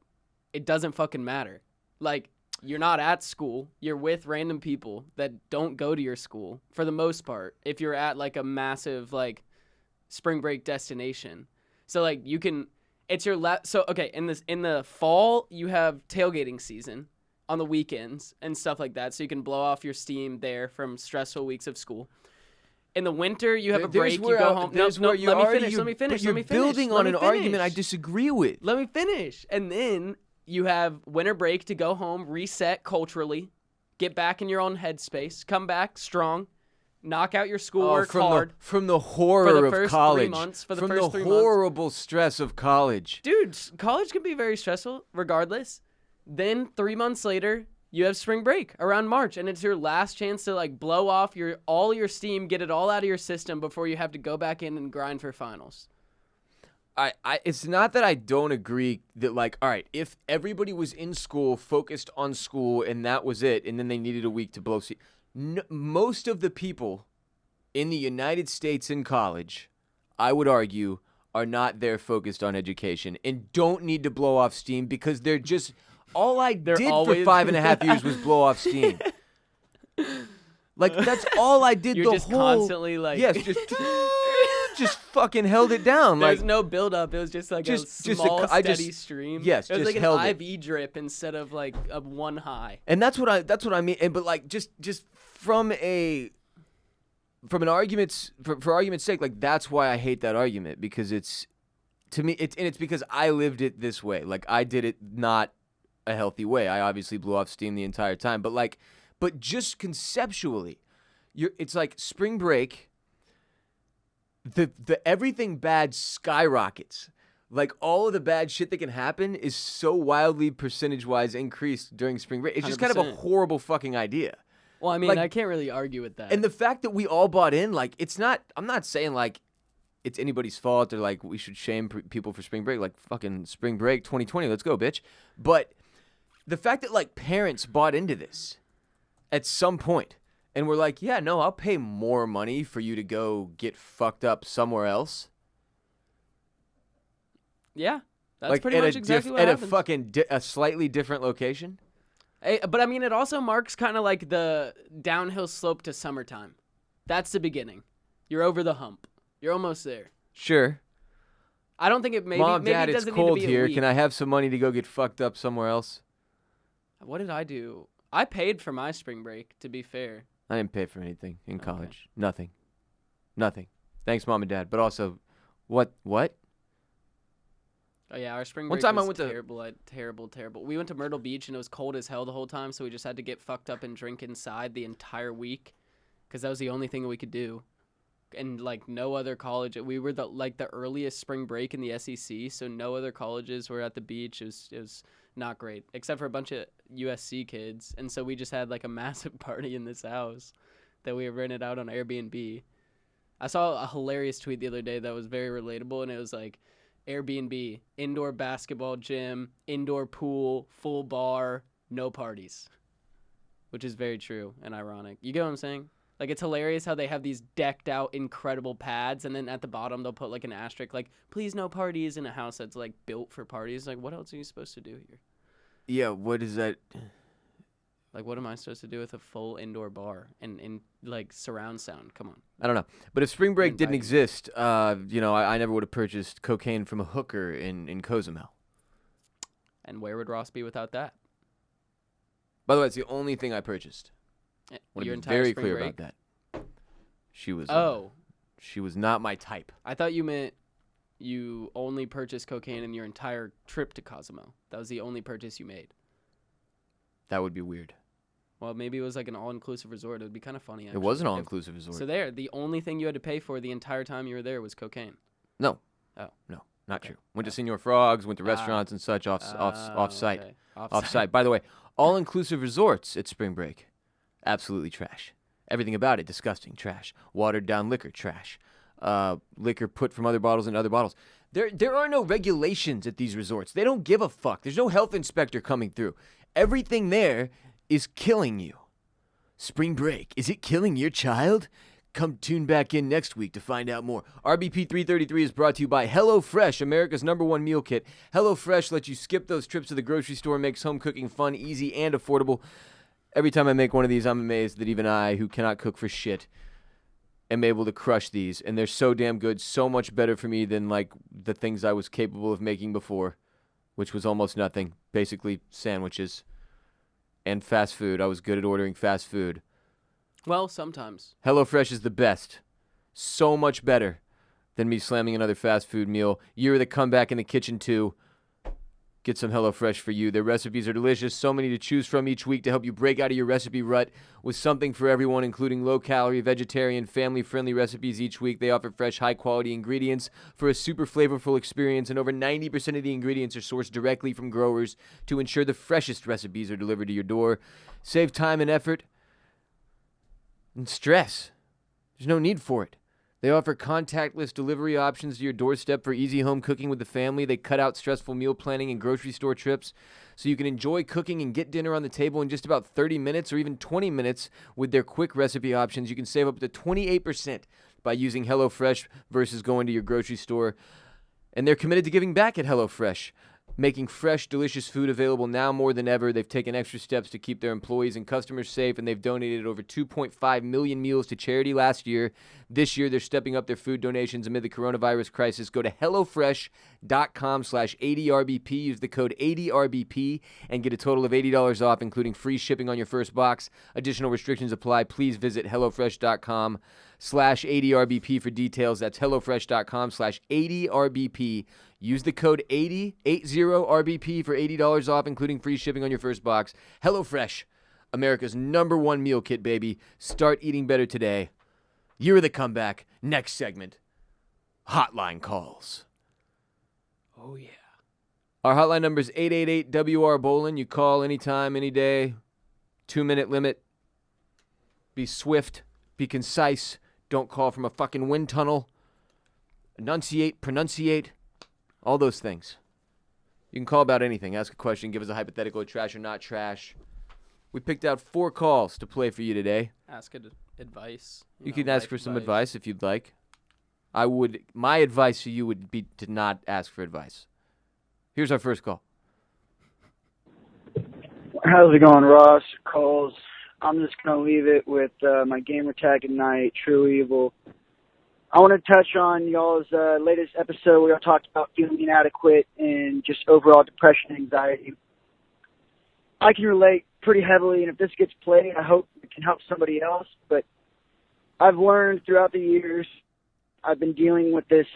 it doesn't fucking matter. Like, you're not at school. You're with random people that don't go to your school for the most part. If you're at like a massive like spring break destination, so like you can, it's your so okay, in the fall you have tailgating season on the weekends and stuff like that, so you can blow off your steam there from stressful weeks of school. In the winter, you have a break. You go home. No, let me finish. You're building on an argument I disagree with. Let me finish. And then you have winter break to go home, reset culturally, get back in your own headspace, come back strong, knock out your schoolwork hard. From the horror of college. 3 months, from the horrible stress of college. Dude, college can be very stressful regardless. Then 3 months later, you have spring break around March, and it's your last chance to like blow off all your steam, get it all out of your system before you have to go back in and grind for finals. It's not that I don't agree that, like, all right, if everybody was in school, focused on school, and that was it, and then they needed a week to blow steam. Most of the people in the United States in college, I would argue, are not there focused on education and don't need to blow off steam because they're just... All I did for 5.5 years was blow off steam. Like, that's all I did. You're just constantly like... Yes, just fucking held it down. There's no build-up. It was just like a small, steady stream. Yes, it was just like held an IV drip instead of like a one high. And that's what I mean. And but like just from an argument's for argument's sake, like that's why I hate that argument, because it's to me it's because I lived it this way. Like I did it not a healthy way. I obviously blew off steam the entire time, but just conceptually, it's like spring break. The everything bad skyrockets. Like all of the bad shit that can happen is so wildly percentage-wise increased during spring break. It's just 100%. kind of a horrible fucking idea. Well, I mean, like, I can't really argue with that. And the fact that we all bought in, like, it's not. I'm not saying like it's anybody's fault or like we should shame people for spring break. Like fucking spring break 2020, let's go, bitch. But the fact that like parents bought into this at some point and we're like, yeah, no, I'll pay more money for you to go get fucked up somewhere else. Yeah, that's like pretty much exactly what happens. At a fucking a slightly different location. Hey, but I mean, it also marks kind of like the downhill slope to summertime. That's the beginning. You're over the hump. You're almost there. Sure. I don't think it maybe. Mom, maybe Dad, it it's doesn't cold need to be here. a week. Can I have some money to go get fucked up somewhere else? What did I do? I paid for my spring break, to be fair. I didn't pay for anything in college. Nothing. Thanks, Mom and Dad. But also, what? Oh yeah, our spring One break time was I went to- terrible. We went to Myrtle Beach and it was cold as hell the whole time, so we just had to get fucked up and drink inside the entire week, because that was the only thing we could do. And like no other college, we were the earliest spring break in the SEC, so no other colleges were at the beach. It was not great, except for a bunch of USC kids, and so we just had like a massive party in this house that we rented out on Airbnb. I saw a hilarious tweet the other day that was very relatable, and it was like, Airbnb, indoor basketball gym, indoor pool, full bar, no parties. Which is very true and ironic. You get what I'm saying? Like, it's hilarious how they have these decked out incredible pads, and then at the bottom they'll put like an asterisk like, please no parties, in a house that's like built for parties. Like, what else are you supposed to do here? Yeah, what is that? Like, what am I supposed to do with a full indoor bar and in like surround sound? Come on. I don't know. But if spring break didn't inviting. exist, I never would have purchased cocaine from a hooker in Cozumel. And where would Ross be without that? By the way, it's the only thing I purchased. I want Your to be entire very spring clear break? about that. She was she was not my type. I thought you meant you only purchased cocaine in your entire trip to Cozumel. That was the only purchase you made. That would be weird. Well, maybe it was like an all-inclusive resort. It would be kind of funny, actually. It was an all-inclusive resort. So the only thing you had to pay for the entire time you were there was cocaine. No. Oh. No, not true. Went to Senor Frogs, went to restaurants and such off site. Okay. Off site. By the way, all-inclusive resorts at spring break, absolutely trash. Everything about it, disgusting, trash. Watered down liquor, trash. Liquor put from other bottles into other bottles. There are no regulations at these resorts. They don't give a fuck. There's no health inspector coming through. Everything there is killing you. Spring break, is it killing your child? Come tune back in next week to find out more. RBP 333 is brought to you by HelloFresh, America's #1 meal kit. HelloFresh lets you skip those trips to the grocery store, makes home cooking fun, easy, and affordable. Every time I make one of these, I'm amazed that even I, who cannot cook for shit, am able to crush these. And they're so damn good, so much better for me than like the things I was capable of making before, which was almost nothing. Basically sandwiches and fast food. I was good at ordering fast food. Well, sometimes. HelloFresh is the best. So much better than me slamming another fast food meal. Year of the comeback in the kitchen, too. Get some HelloFresh for you. Their recipes are delicious. So many to choose from each week to help you break out of your recipe rut with something for everyone, including low-calorie, vegetarian, family-friendly recipes each week. They offer fresh, high-quality ingredients for a super flavorful experience, and over 90% of the ingredients are sourced directly from growers to ensure the freshest recipes are delivered to your door. Save time and effort and stress. There's no need for it. They offer contactless delivery options to your doorstep for easy home cooking with the family. They cut out stressful meal planning and grocery store trips so you can enjoy cooking and get dinner on the table in just about 30 minutes or even 20 minutes with their quick recipe options. You can save up to 28% by using HelloFresh versus going to your grocery store. And they're committed to giving back at HelloFresh, making fresh, delicious food available now more than ever. They've taken extra steps to keep their employees and customers safe, and they've donated over 2.5 million meals to charity last year. This year, they're stepping up their food donations amid the coronavirus crisis. Go to HelloFresh.com/80RBP. Use the code 80RBP and get a total of $80 off, including free shipping on your first box. Additional restrictions apply. Please visit HelloFresh.com/80RBP for details. That's HelloFresh.com/80RBP. Use the code 80RBP for $80 off, including free shipping on your first box. HelloFresh, America's #1 meal kit, baby. Start eating better today. Year of the comeback. Next segment, Hotline Calls. Oh, yeah. Our hotline number is 888-WR-BOLEN. You call anytime, any day. 2-minute limit. Be swift. Be concise. Don't call from a fucking wind tunnel. Enunciate. Pronunciate. All those things. You can call about anything. Ask a question. Give us a hypothetical, trash or not trash. We picked out 4 calls to play for you today. Ask advice. You can ask for some advice if you'd like. My advice to you would be to not ask for advice. Here's our first call. How's it going, Ross? Calls. I'm just going to leave it with my gamer tag at night, True Evil. I want to touch on y'all's latest episode where y'all talked about feeling inadequate and just overall depression and anxiety. I can relate pretty heavily, and if this gets played, I hope it can help somebody else. But I've learned throughout the years, I've been dealing with this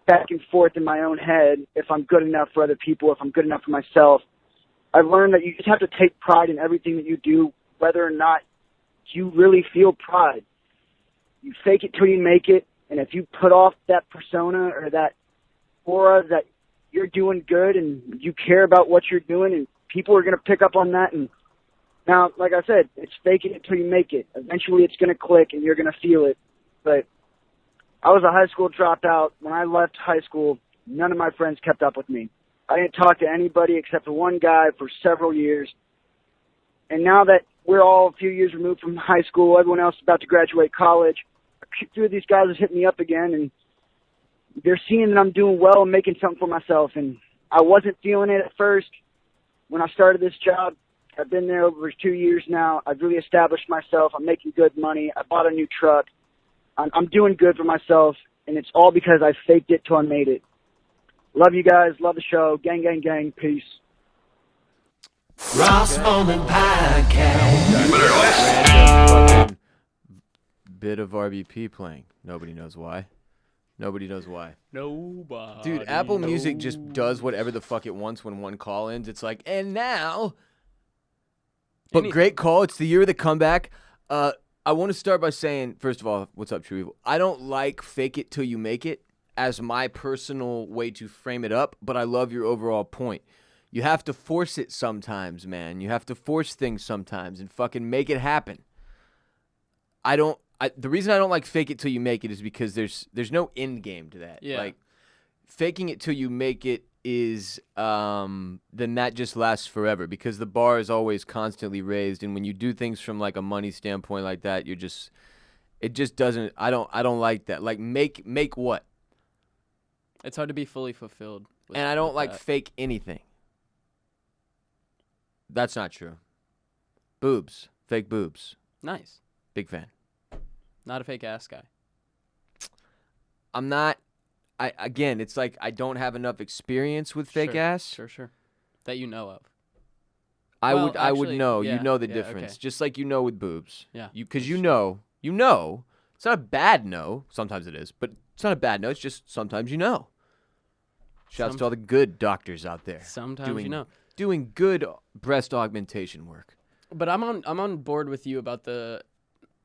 back and forth in my own head, if I'm good enough for other people, if I'm good enough for myself. I've learned that you just have to take pride in everything that you do, whether or not you really feel pride. You fake it till you make it, and if you put off that persona or that aura that you're doing good and you care about what you're doing, and people are going to pick up on that. And now, like I said, it's faking it till you make it. Eventually it's going to click and you're going to feel it. But I was a high school dropout. When I left high school, none of my friends kept up with me. I didn't talk to anybody except for one guy for several years. And now that we're all a few years removed from high school, everyone else is about to graduate college, a few of these guys have hit me up again, and they're seeing that I'm doing well and making something for myself. And I wasn't feeling it at first. When I started this job, I've been there over 2 years now. I've really established myself. I'm making good money. I bought a new truck. I'm doing good for myself, and it's all because I faked it till I made it. Love you guys. Love the show. Gang, gang, gang. Peace. Ross Bolen Podcast. Fucking bit of RBP playing. Nobody knows why. Nobody knows why. Nobody. Dude, Apple Music just does whatever the fuck it wants when one call ends. It's like, and now. But great call. It's the year of the comeback. I want to start by saying, first of all, what's up, True Evil? I don't like fake it till you make it as my personal way to frame it up, but I love your overall point. You have to force it sometimes, man. You have to force things sometimes and fucking make it happen. The reason I don't like fake it till you make it is because there's no end game to that. Yeah. Like, faking it till you make it is, then that just lasts forever because the bar is always constantly raised. And when you do things from like a money standpoint like that, you're just, It just doesn't. I don't like that. Like make what? It's hard to be fully fulfilled. And I don't like that. fake anything. That's not true. Boobs, fake boobs. Nice. Big fan. Not a fake ass guy. I'm not. Again, it's like I don't have enough experience with fake ass. Sure. That you know of. I Well, would actually, know. yeah, You know the yeah, difference, okay. just like you know with boobs. Yeah. Because you know. It's not a bad no. Sometimes it is, but it's not a bad no. It's just sometimes you know. Shouts to all the good doctors out there. Sometimes you know. Doing good breast augmentation work. But I'm on board with you about the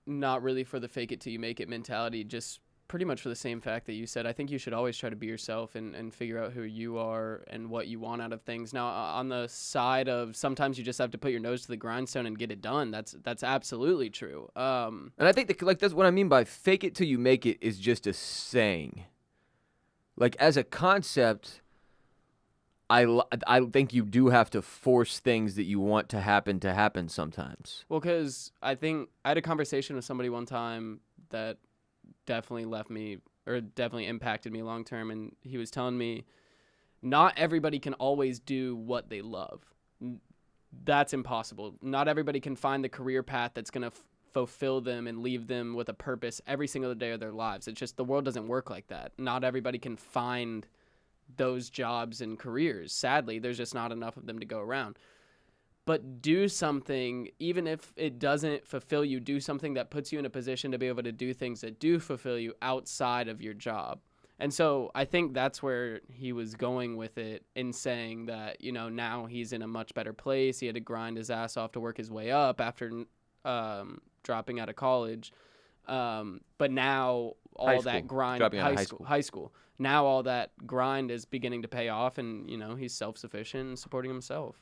not really for the fake it till you make it mentality, just pretty much for the same fact that you said. I think you should always try to be yourself and figure out who you are and what you want out of things. Now, on the side of sometimes you just have to put your nose to the grindstone and get it done. That's absolutely true. And I think that's what I mean by fake it till you make it is just a saying. Like as a concept, I think you do have to force things that you want to happen sometimes. Well, because I think I had a conversation with somebody one time that definitely definitely impacted me long term, and he was telling me not everybody can always do what they love. That's impossible. Not everybody can find the career path that's going to fulfill them and leave them with a purpose every single day of their lives. It's just the world doesn't work like that. Not everybody can find those jobs and careers. Sadly, there's just not enough of them to go around. But do something, even if it doesn't fulfill you, do something that puts you in a position to be able to do things that do fulfill you outside of your job. And so I think that's where he was going with it in saying that, now he's in a much better place. He had to grind his ass off to work his way up after dropping out of college. But now all that grind, high school. Now all that grind is beginning to pay off, and, he's self-sufficient and supporting himself.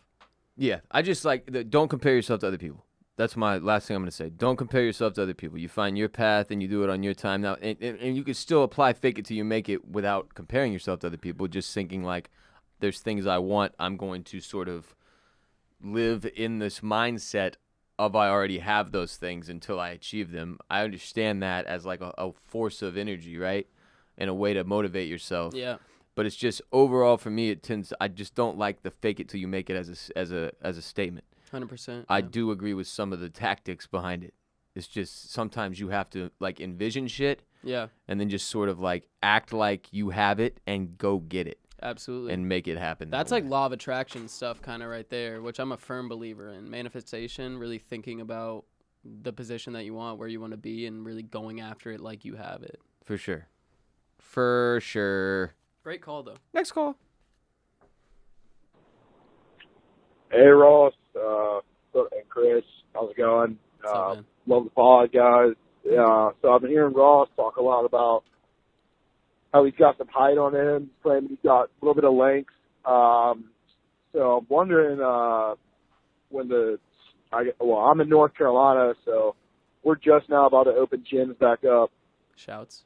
Yeah, I just don't compare yourself to other people. That's my last thing I'm going to say. Don't compare yourself to other people. You find your path and you do it on your time now. And you can still apply fake it till you make it without comparing yourself to other people, just thinking like there's things I want. I'm going to sort of live in this mindset of I already have those things until I achieve them. I understand that as like a force of energy, right? And a way to motivate yourself. Yeah. But it's just overall for me, I just don't like the fake it till you make it as a statement. 100%. I do agree with some of the tactics behind it. It's just sometimes you have to like envision shit. Yeah. And then just sort of like act like you have it and go get it. Absolutely. And make it happen. That's like law of attraction stuff kind of right there, which I'm a firm believer in. Manifestation, really thinking about the position that you want, where you want to be, and really going after it like you have it. For sure. For sure. Great call, though. Next call. Hey, Ross and Chris. How's it going? What's up, man? Love the pod, guys. So I've been hearing Ross talk a lot about how he's got some height on him. He's claiming he's got a little bit of length. So I'm wondering I'm in North Carolina, so we're just now about to open gyms back up. Shouts.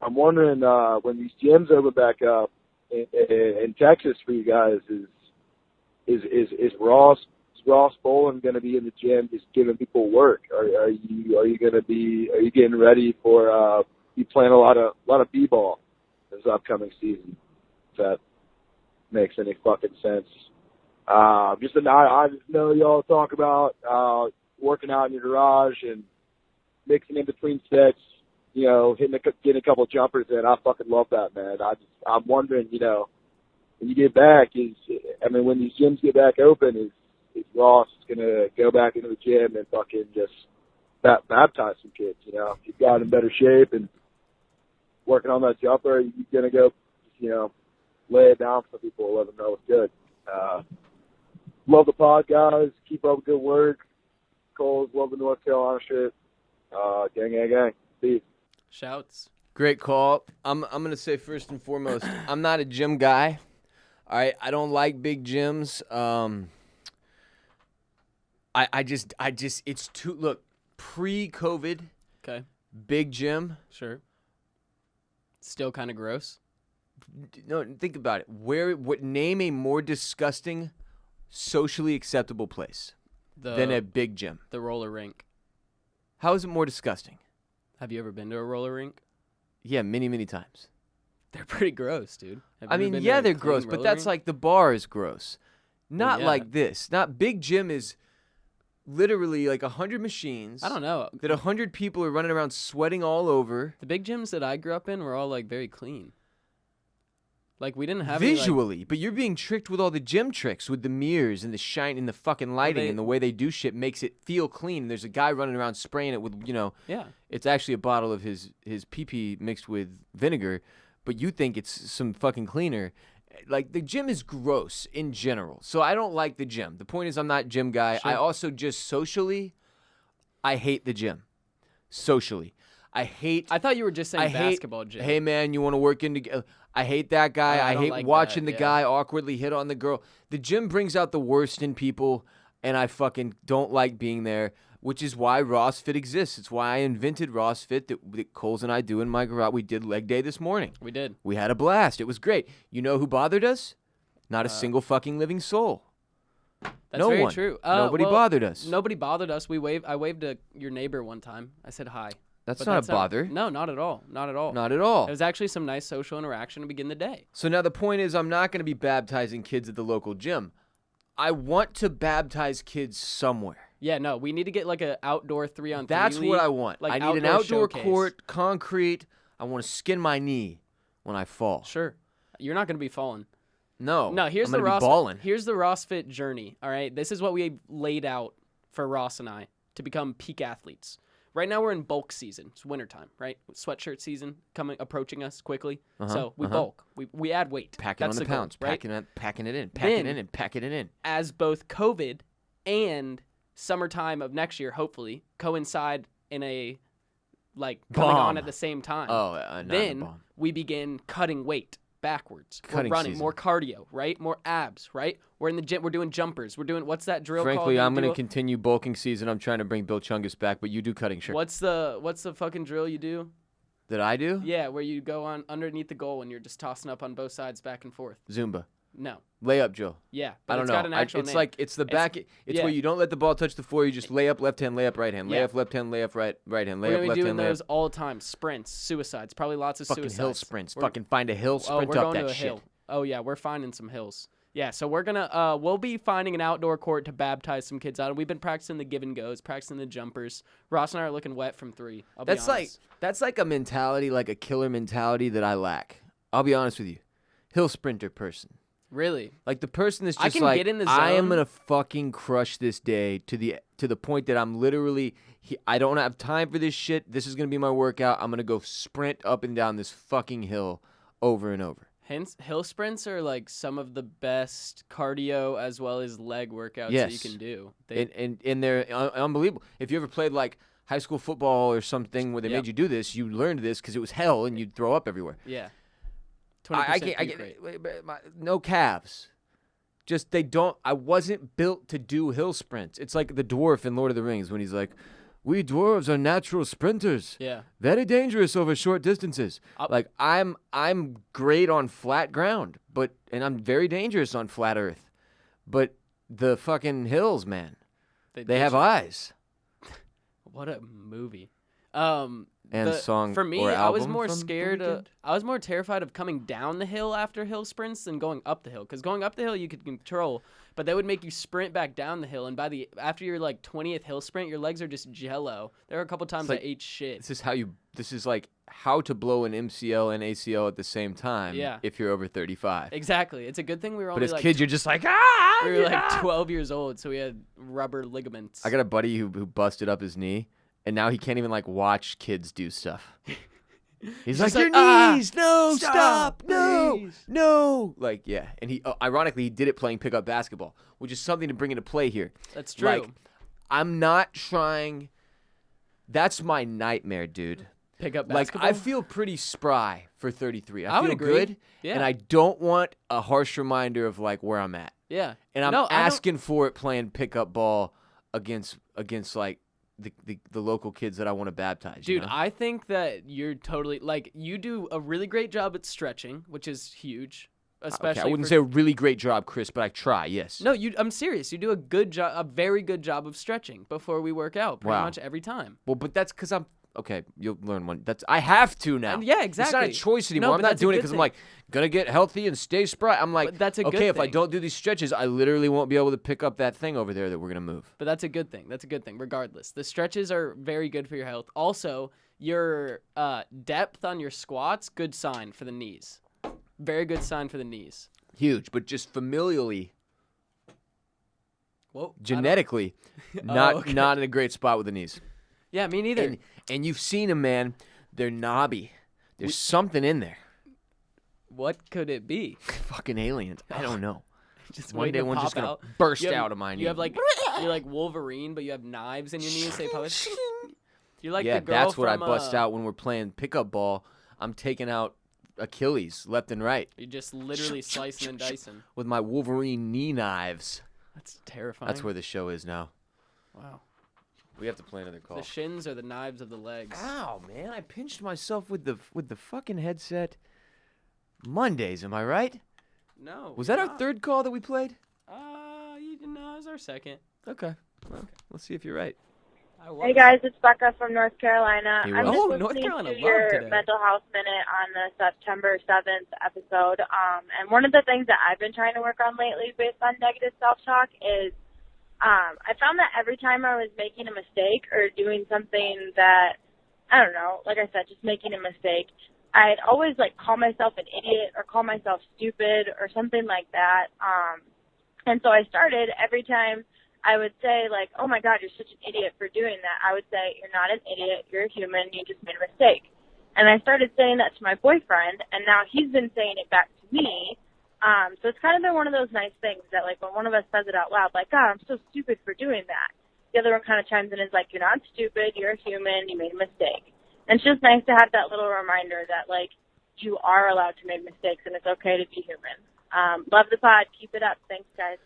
I'm wondering when these gyms open back up in Texas for you guys, is Ross Bolen going to be in the gym just giving people work? Are you getting ready for you playing a lot of b-ball this upcoming season? If that makes any fucking sense. I just know y'all talk about working out in your garage and mixing in between sets. Getting a couple jumpers in. I fucking love that, man. I'm wondering, when you get back, when these gyms get back open, is Ross gonna go back into the gym and fucking just baptize some kids? If you've got in better shape and working on that jumper, you're gonna go, lay it down for people, let them know it's good. Love the pod, guys. Keep up good work. Coles, love the North Carolina shit. Gang. Peace. Shouts. Great call. I'm gonna say first and foremost, I'm not a gym guy. All right, I don't like big gyms. I just it's too pre-COVID. Okay. Big gym. Sure. Still kind of gross. No, think about it. Name a more disgusting, socially acceptable place than a big gym? The roller rink. How is it more disgusting? Have you ever been to a roller rink? Yeah, many times. They're pretty gross, dude. I mean, yeah, they're gross, but that's like the bar is gross. Not yeah. like this. Not Big Gym is literally like 100 machines. I don't know. That 100 people are running around sweating all over. The big gyms that I grew up in were all like very clean. Like we didn't have visually, any, but you're being tricked with all the gym tricks, with the mirrors and the shine and the fucking lighting and the way they do shit makes it feel clean. There's a guy running around spraying it with, yeah. It's actually a bottle of his pee-pee mixed with vinegar, but you think it's some fucking cleaner. Like, the gym is gross in general, so I don't like the gym. The point is, I'm not a gym guy. Sure. I also just socially, I hate the gym. Socially. I thought you were just saying basketball gym. Hey, man, you want to work in together? I hate that guy. I hate like watching that, the guy awkwardly hit on the girl. The gym brings out the worst in people, and I fucking don't like being there, which is why RossFit exists. It's why I invented RossFit that Coles and I do in my garage. We did leg day this morning. We did. We had a blast. It was great. You know who bothered us? Not a single fucking living soul. That's no very one. true. Nobody bothered us. Nobody bothered us. I waved to your neighbor one time. I said hi. That's not a bother. No, not at all. Not at all. Not at all. It was actually some nice social interaction to begin the day. So now the point is, I'm not going to be baptizing kids at the local gym. I want to baptize kids somewhere. Yeah, no, we need to get like an outdoor 3-on-3 That's league, what I want. like I need an outdoor showcase. court, concrete. I want to skin my knee when I fall. Sure. You're not going to be falling. No. No, here's I'm the gonna be balling. Here's the RossFit journey, all right? This is what we laid out for Ross and I to become peak athletes. Right now we're in bulk season. It's wintertime, right? Sweatshirt season approaching us quickly. So we bulk. We add weight. Packing That's on the goal, pounds. right? Packing it in. Packing it in. As both COVID and summertime of next year, hopefully, coincide in a, like, coming on at the same time. Oh, then we begin cutting weight backwards. Cutting we're running season. more cardio, right? More abs, right? We're in the gym. We're doing jumpers. We're doing, what's that drill called? Frankly, I'm going to continue bulking season. I'm trying to bring Bill Chungus back, but you do cutting, sure. What's the fucking drill you do? That I do? Yeah, where you go on underneath the goal and you're just tossing up on both sides back and forth. Zumba. No. Layup drill. Yeah, but I don't it's know. got an actual it's name. like it's the back. It's yeah. where you don't let the ball touch the floor. You just lay up left hand, lay up right hand, lay Yeah. up left hand, lay up right hand, lay We're up gonna be left doing hand, lay those up. all the time. Sprints, suicides, probably lots of Fucking suicides. hill sprints. We're- Fucking find a hill, sprint we're up going that to a shit. hill. Oh yeah, we're finding some hills. Yeah, so we're gonna we'll be finding an outdoor court to baptize some kids out. We've been practicing the give and goes, practicing the jumpers. Ross and I are looking wet from 3. I'll be honest. That's like a mentality, like a killer mentality that I lack. I'll be honest with you, hill sprinter person. Really? Like the person that's I just can like, get in the I am zone. gonna fucking crush this day to the point that I'm literally, I don't have time for this shit. This is gonna be my workout. I'm gonna go sprint up and down this fucking hill over and over. Hence, hill sprints are like some of the best cardio as well as leg workouts Yes. that you can do. And they're unbelievable. If you ever played like high school football or something where they Yep. made you do this, you learned this because it was hell and you'd throw up everywhere. Yeah. 20% I peak rate. no calves. Just I wasn't built to do hill sprints. It's like the dwarf in Lord of the Rings when he's like, "We dwarves are natural sprinters. Yeah. Very dangerous over short distances." Like I'm great on flat ground, and I'm very dangerous on flat earth. But the fucking hills, man, they have eyes. What a movie. And song for me, or I was album more from the scared. weekend? I was more terrified of coming down the hill after hill sprints than going up the hill. Because going up the hill you could control, but they would make you sprint back down the hill. And after your like 20th hill sprint, your legs are just jello. There were a couple times like- I ate shit. This is like how to blow an MCL and ACL at the same time. Yeah. If you're over 35. Exactly. It's a good thing we were But only as like kids, you're just like, ah. we were like yeah!" 12 years old, so we had rubber ligaments. I got a buddy who busted up his knee, and now he can't even like watch kids do stuff. He's like, just your like, knees, no, stop, no, please." no. Like, yeah. And he, ironically, he did it playing pickup basketball, which is something to bring into play here. That's true. Like, I'm not trying. That's my nightmare, dude. Pick up Like, basketball. I feel pretty spry for 33. I I would feel agree. good. Yeah. And I don't want a harsh reminder of like where I'm at. Yeah. And I'm No, I don't- asking for it playing pickup ball against like the local kids that I want to baptize. you Dude, know? I think that you're totally like you do a really great job at stretching, which is huge, especially. Okay, I wouldn't for, say a really great job, Chris, but I try. Yes. No, I'm serious. You do a good job, a very good job of stretching before we work out, pretty Wow. much every time. Well, but that's because okay, you'll learn one. I have to now. Yeah, exactly. It's not a choice anymore. No, I'm but not that's a doing it good because I'm thing. like, gonna get healthy and stay spry. I'm like, But that's a good okay, if I thing. don't do these stretches, I literally won't be able to pick up that thing over there that we're gonna move. But that's a good thing. That's a good thing, regardless. The stretches are very good for your health. Also, your depth on your squats, good sign for the knees. Very good sign for the knees. Huge, but just familially, Whoa. genetically, not okay. not in a great spot with the knees. Yeah, me neither. And you've seen them, man. They're knobby. There's something in there. What could it be? Fucking aliens. I don't know. Just One waiting day to one's pop just gonna out. burst You have- out of my knee. You have like you're like Wolverine, but you have knives in your knees. Say, you're like yeah, the girl that's what I from, bust out when we're playing pickup ball. I'm taking out Achilles left and right You're just literally slicing and dicing. with my Wolverine knee knives. That's terrifying. That's where the show is now. Wow. We have to play another call. The shins are the knives of the legs. Ow, man! I pinched myself with the fucking headset. Mondays, am I right? No. Was that you're our not. third call that we played? You didn't know. It was our second. Okay. Well, let's see if you're right. Hey guys, it's Becca from North Carolina. Hey, I'm Will. just Oh, North listening Carolina to love your today. Mental Health Minute on the September 7th episode. And one of the things that I've been trying to work on lately based on negative self-talk is I found that every time I was making a mistake or doing something that, I don't know, like I said, just making a mistake, I'd always like call myself an idiot or call myself stupid or something like that. And so I started every time I would say, like, oh, my God, you're such an idiot for doing that. I would say, you're not an idiot. You're a human. You just made a mistake. And I started saying that to my boyfriend, and now he's been saying it back to me. So it's kind of been one of those nice things that, like, when one of us says it out loud, like, God, I'm so stupid for doing that. The other one kind of chimes in and is like, you're not stupid. You're a human. You made a mistake. And it's just nice to have that little reminder that, like, you are allowed to make mistakes, and it's okay to be human. Love the pod. Keep it up. Thanks, guys.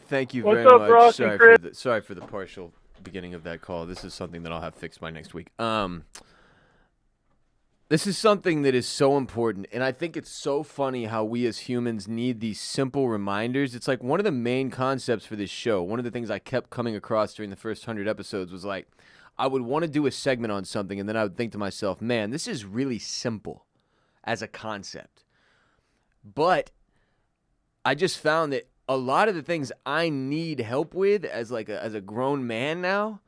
Thank you What's very up, much. Ross and Chris? Sorry for the partial beginning of that call. This is something that I'll have fixed by next week. This is something that is so important, and I think it's so funny how we as humans need these simple reminders. It's like one of the main concepts for this show. One of the things I kept coming across during the first 100 episodes was like, I would want to do a segment on something, and then I would think to myself, man, this is really simple as a concept. But I just found that a lot of the things I need help with as a grown man now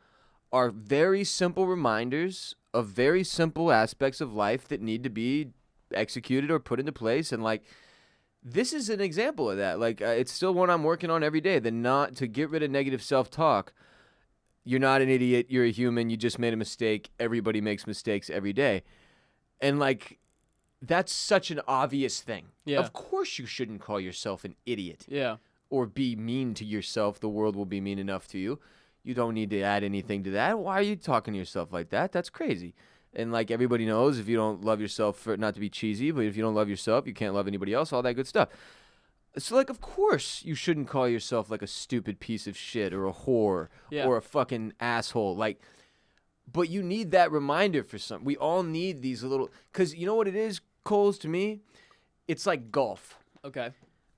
are very simple reminders of very simple aspects of life that need to be executed or put into place. And like, this is an example of that. Like, it's still one I'm working on every day. To get rid of negative self-talk. You're not an idiot. You're a human. You just made a mistake. Everybody makes mistakes every day. And like, that's such an obvious thing. Yeah. Of course you shouldn't call yourself an idiot. Yeah. Or be mean to yourself. The world will be mean enough to you. You don't need to add anything to that. Why are you talking to yourself like that? That's crazy. And like everybody knows, if you don't love yourself, for not to be cheesy, but if you don't love yourself, you can't love anybody else, all that good stuff. So like, of course you shouldn't call yourself like a stupid piece of shit or a whore or a fucking asshole. Like, but you need that reminder for something. We all need these little, because you know what it is, Coles, to me? It's like golf. Okay.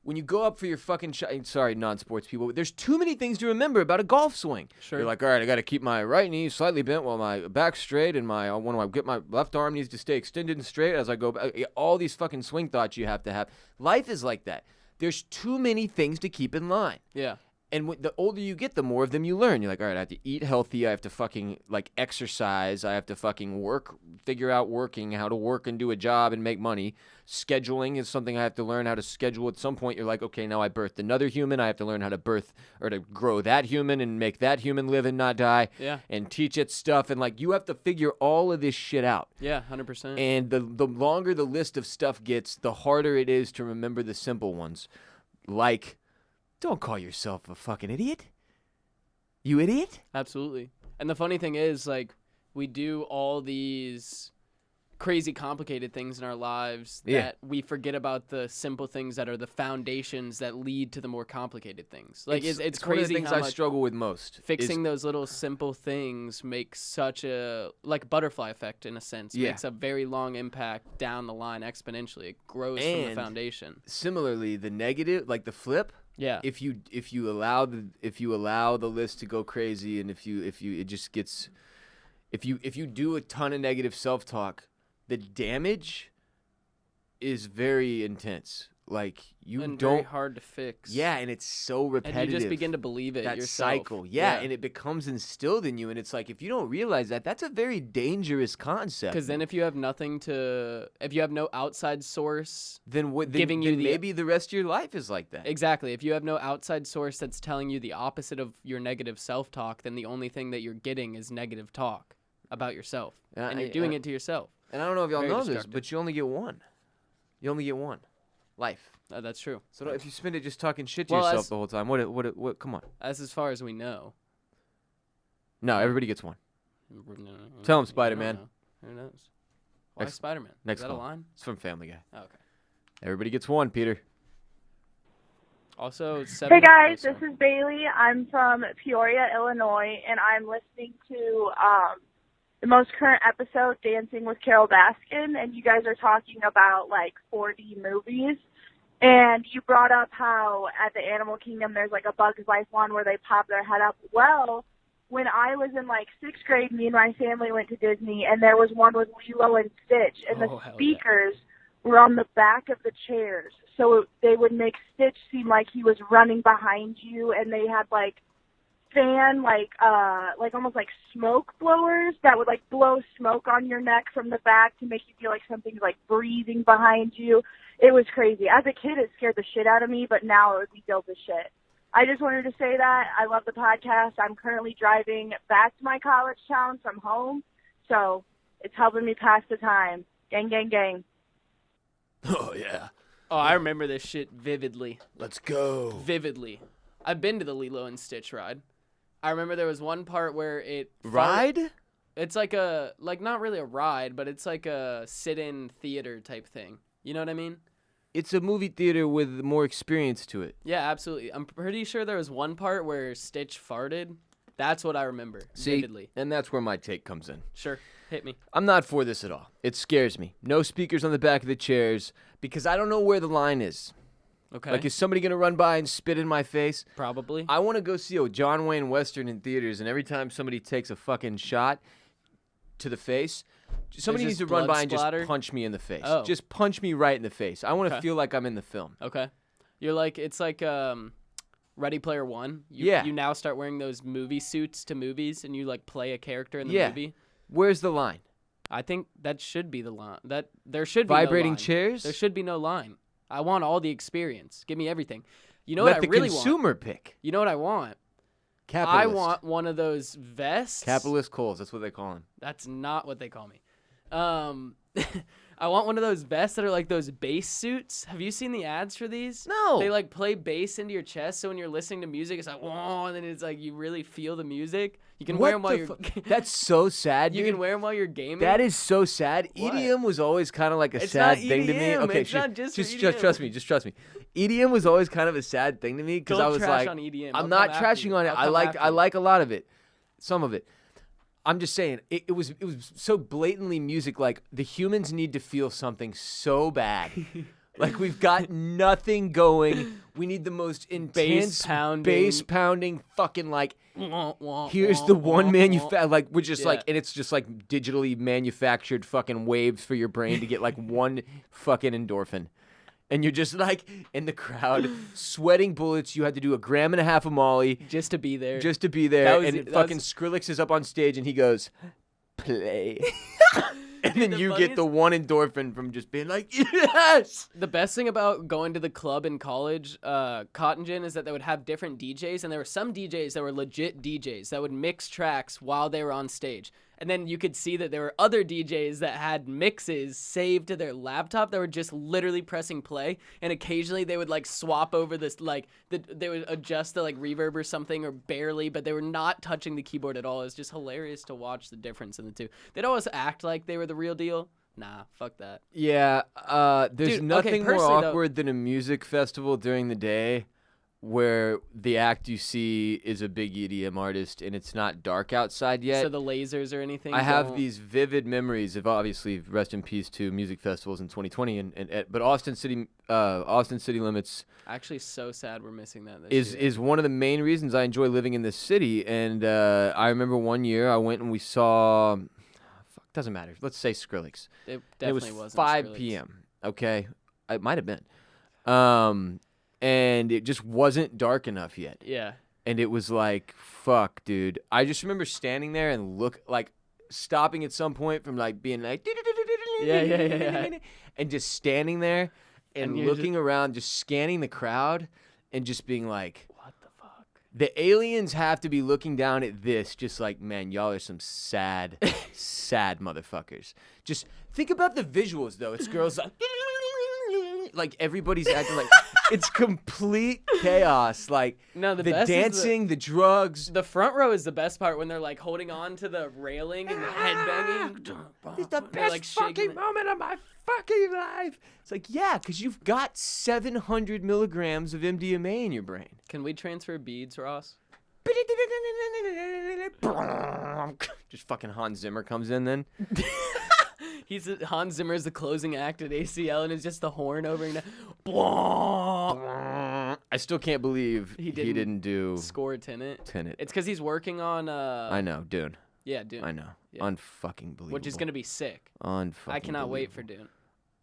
When you go up for your fucking shot, sorry, non-sports people, there's too many things to remember about a golf swing. Sure. You're like, all right, I got to keep my right knee slightly bent while my back's straight, and my left arm needs to stay extended and straight as I go back. All these fucking swing thoughts you have to have. Life is like that. There's too many things to keep in line. Yeah. And the older you get, the more of them you learn. You're like, all right, I have to eat healthy. I have to fucking, like, exercise. I have to fucking figure out working, how to work and do a job and make money. Scheduling is something I have to learn how to schedule. At some point, you're like, okay, now I birthed another human. I have to learn how to birth or to grow that human and make that human live and not die. Yeah. And teach it stuff. And, like, you have to figure all of this shit out. Yeah, 100%. And the longer the list of stuff gets, the harder it is to remember the simple ones. Like, don't call yourself a fucking idiot. You idiot? Absolutely. And the funny thing is, like, we do all these crazy complicated things in our lives that we forget about the simple things that are the foundations that lead to the more complicated things. Like, it's one of the crazy things how I much struggle with most. fixing those little simple things makes such a, like, butterfly effect in a sense. Yeah. Makes a very long impact down the line exponentially. It grows from the foundation. Similarly, the negative, like the flip. Yeah. If you allow the list to go crazy, and if you it just gets, if you do a ton of negative self-talk, the damage is very intense. Like you and don't very hard to fix. Yeah, and it's so repetitive. And you just begin to believe it that yourself. cycle. Yeah, and it becomes instilled in you, and it's like if you don't realize that, that's a very dangerous concept. Because then if you have no outside source, then maybe the rest of your life is like that. Exactly. If you have no outside source that's telling you the opposite of your negative self-talk, then the only thing that you're getting is negative talk about yourself, and you're doing it to yourself. And I don't know if y'all Very know this, destructive. but you only get one. You only get one life. That's true. So if you spend it just talking shit to yourself the whole time, what? Come on. As far as we know. No, everybody gets one. No, Tell him, Spider-Man. Who knows? Why Spider-Man? Next Is that call. a line? It's from Family Guy. Oh, okay. Everybody gets one, Peter. Also, Hey guys, this is Bailey. I'm from Peoria, Illinois, and I'm listening to the most current episode, Dancing with Carol Baskin, and you guys are talking about, like, 4D movies. And you brought up how at the Animal Kingdom there's, like, a Bug's Life one where they pop their head up. Well, when I was in, like, 6th grade, me and my family went to Disney, and there was one with Lilo and Stitch, and the speakers were on the back of the chairs. So they would make Stitch seem like he was running behind you, and they had, like, fan, like almost like smoke blowers that would like blow smoke on your neck from the back to make you feel like something's like breathing behind you. It was crazy. As a kid, it scared the shit out of me, but now it would be dope as shit. I just wanted to say that. I love the podcast. I'm currently driving back to my college town from home, so it's helping me pass the time. Gang, gang, gang. Oh, yeah. Oh, I remember this shit vividly. Let's go. Vividly. I've been to the Lilo and Stitch ride. I remember there was one part where it... Ride? It's like not really a ride, but it's like a sit-in theater type thing. You know what I mean? It's a movie theater with more experience to it. Yeah, absolutely. I'm pretty sure there was one part where Stitch farted. That's what I remember vividly. And that's where my take comes in. Sure. Hit me. I'm not for this at all. It scares me. No speakers on the back of the chairs because I don't know where the line is. Okay. Like, is somebody going to run by and spit in my face? Probably. I want to go see a John Wayne Western in theaters, and every time somebody takes a fucking shot to the face, somebody needs to run by and just punch me in the face. Oh. Just punch me right in the face. I want to feel like I'm in the film. Okay. You're like, it's like Ready Player One. You now start wearing those movie suits to movies, and you, like, play a character in the movie. Where's the line? I think that should be the line. There should be Vibrating no line. chairs? There should be no line. I want all the experience. Give me everything. You know what I really want? Let the consumer pick. You know what I want? Capitalist. I want one of those vests. Capitalist Coles. That's what they call him. That's not what they call me. I want one of those vests that are like those bass suits. Have you seen the ads for these? No. They like play bass into your chest, so when you're listening to music, it's like, whoa, and then it's like you really feel the music. You can wear them while you're... That's so sad, You dude. can wear them while you're gaming? That is so sad. What? EDM was always kind of like a It's sad not thing to me. EDM. Okay, It's not just trust me. Just trust me. EDM was always kind of a sad thing to me because I was trash like, on EDM. I'm I'll not come after trashing you. on it. I'll come after I you. like a lot of it, some of it. I'm just saying it was so blatantly music. Like the humans need to feel something so bad. Like we've got nothing going. We need the most intense bass pounding fucking like. Here's the one like we're just like, and it's just like digitally manufactured fucking waves for your brain to get like one fucking endorphin. And you're just like in the crowd, sweating bullets. You had to do 1.5 grams of Molly just to be there. Fucking Skrillex is up on stage and he goes, play. And then you get the one endorphin from just being like, yes! The best thing about going to the club in college, Cotton Gin, is that they would have different DJs, and there were some DJs that were legit DJs that would mix tracks while they were on stage. And then you could see that there were other DJs that had mixes saved to their laptop that were just literally pressing play. And occasionally they would like swap over this, like they would adjust the like reverb or something or barely, but they were not touching the keyboard at all. It was just hilarious to watch the difference in the two. They'd always act like they were the real deal. Nah, fuck that. Yeah, there's Dude, nothing more personally, awkward than a music festival during the day where the act you see is a big EDM artist and it's not dark outside yet. So the lasers or anything? I have these vivid memories of, obviously, rest in peace to music festivals in 2020, but Austin City Limits Actually, so sad we're missing that this year. is one of the main reasons I enjoy living in this city. And I remember one year I went and we saw, doesn't matter, let's say Skrillex. It And definitely it was wasn't 5 Skrillex. p.m., okay? It might have been. And it just wasn't dark enough yet. Yeah. And it was like, fuck, dude. I just remember standing there and stopping at some point from like being like, Yeah. and just standing there and you're looking around, just scanning the crowd and just being like, What the fuck? the aliens have to be looking down at this, just like, man, y'all are some sad, sad motherfuckers. Just think about the visuals, though. It's girls like everybody's acting like it's complete chaos. Like No, the the best is dancing, the drugs. The front row is the best part when they're like holding on to the railing and the headbanging. It's the They're, best like, shaking fucking it. moment of my fucking life. It's like, yeah, because you've got 700 milligrams of MDMA in your brain. Can we transfer beads, Ross? Just fucking Hans Zimmer comes in then. Hans Zimmer is the closing act at ACL, and it's just the horn over and I still can't believe he didn't do score Tenet. Tenet. It's because he's working on. I know, Dune. Yeah, Dune. I know. Yeah. Unfucking believable. Which is gonna be sick. Unfucking I cannot wait for believable. Dune.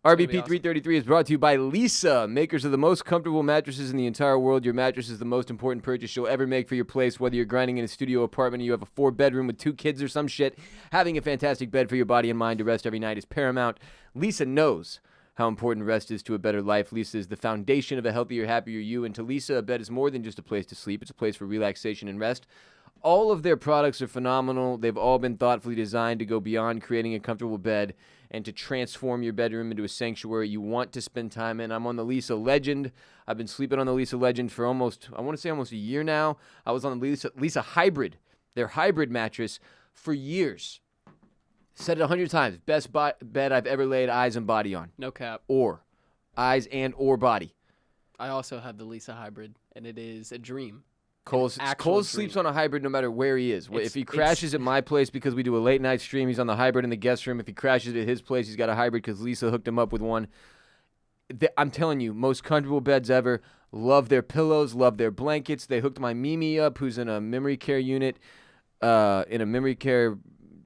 RBP be awesome. 333 is brought to you by Leesa, makers of the most comfortable mattresses in the entire world. Your mattress is the most important purchase you'll ever make for your place, whether you're grinding in a studio apartment or you have a 4-bedroom with 2 kids or some shit. Having a fantastic bed for your body and mind to rest every night is paramount. Leesa knows how important rest is to a better life. Leesa is the foundation of a healthier, happier you. And to Leesa, a bed is more than just a place to sleep. It's a place for relaxation and rest. All of their products are phenomenal. They've all been thoughtfully designed to go beyond creating a comfortable bed and to transform your bedroom into a sanctuary you want to spend time in. I'm on the Leesa Legend. I've been sleeping on the Leesa Legend for almost a year now. I was on the Leesa Hybrid, their hybrid mattress, for years. Said it 100 times. Best bed I've ever laid eyes and body on. No cap. Or eyes and or body. I also have the Leesa Hybrid, and it is a dream. Cole actual sleeps on a hybrid no matter where he is. It's- If he crashes at my place because we do a late night stream, he's on the hybrid in the guest room. If he crashes at his place, he's got a hybrid because Leesa hooked him up with one. I'm telling you, most comfortable beds ever. Love their pillows, love their blankets. They hooked my Mimi up, who's in a memory care unit, in a memory care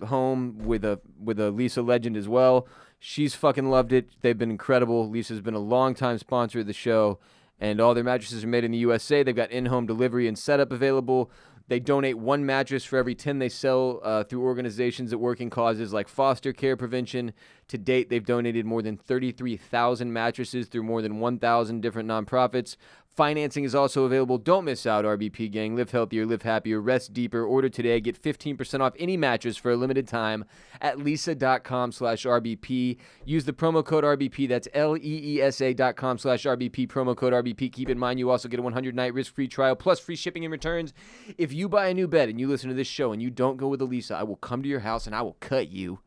home with a Leesa Legend as well. She's fucking loved it. They've been incredible. Leesa's been a long-time sponsor of the show. And all their mattresses are made in the USA. They've got in-home delivery and setup available. They donate 1 mattress for every 10 they sell through organizations that work in causes like foster care prevention. To date, they've donated more than 33,000 mattresses through more than 1,000 different nonprofits. Financing is also available. Don't miss out, RBP gang. Live healthier, live happier, rest deeper. Order today. Get 15% off any mattress for a limited time at leesa.com/RBP. Use the promo code RBP. That's LEESA.com/RBP. Promo code RBP. Keep in mind, you also get a 100-night risk-free trial plus free shipping and returns. If you buy a new bed and you listen to this show and you don't go with Leesa, I will come to your house and I will cut you.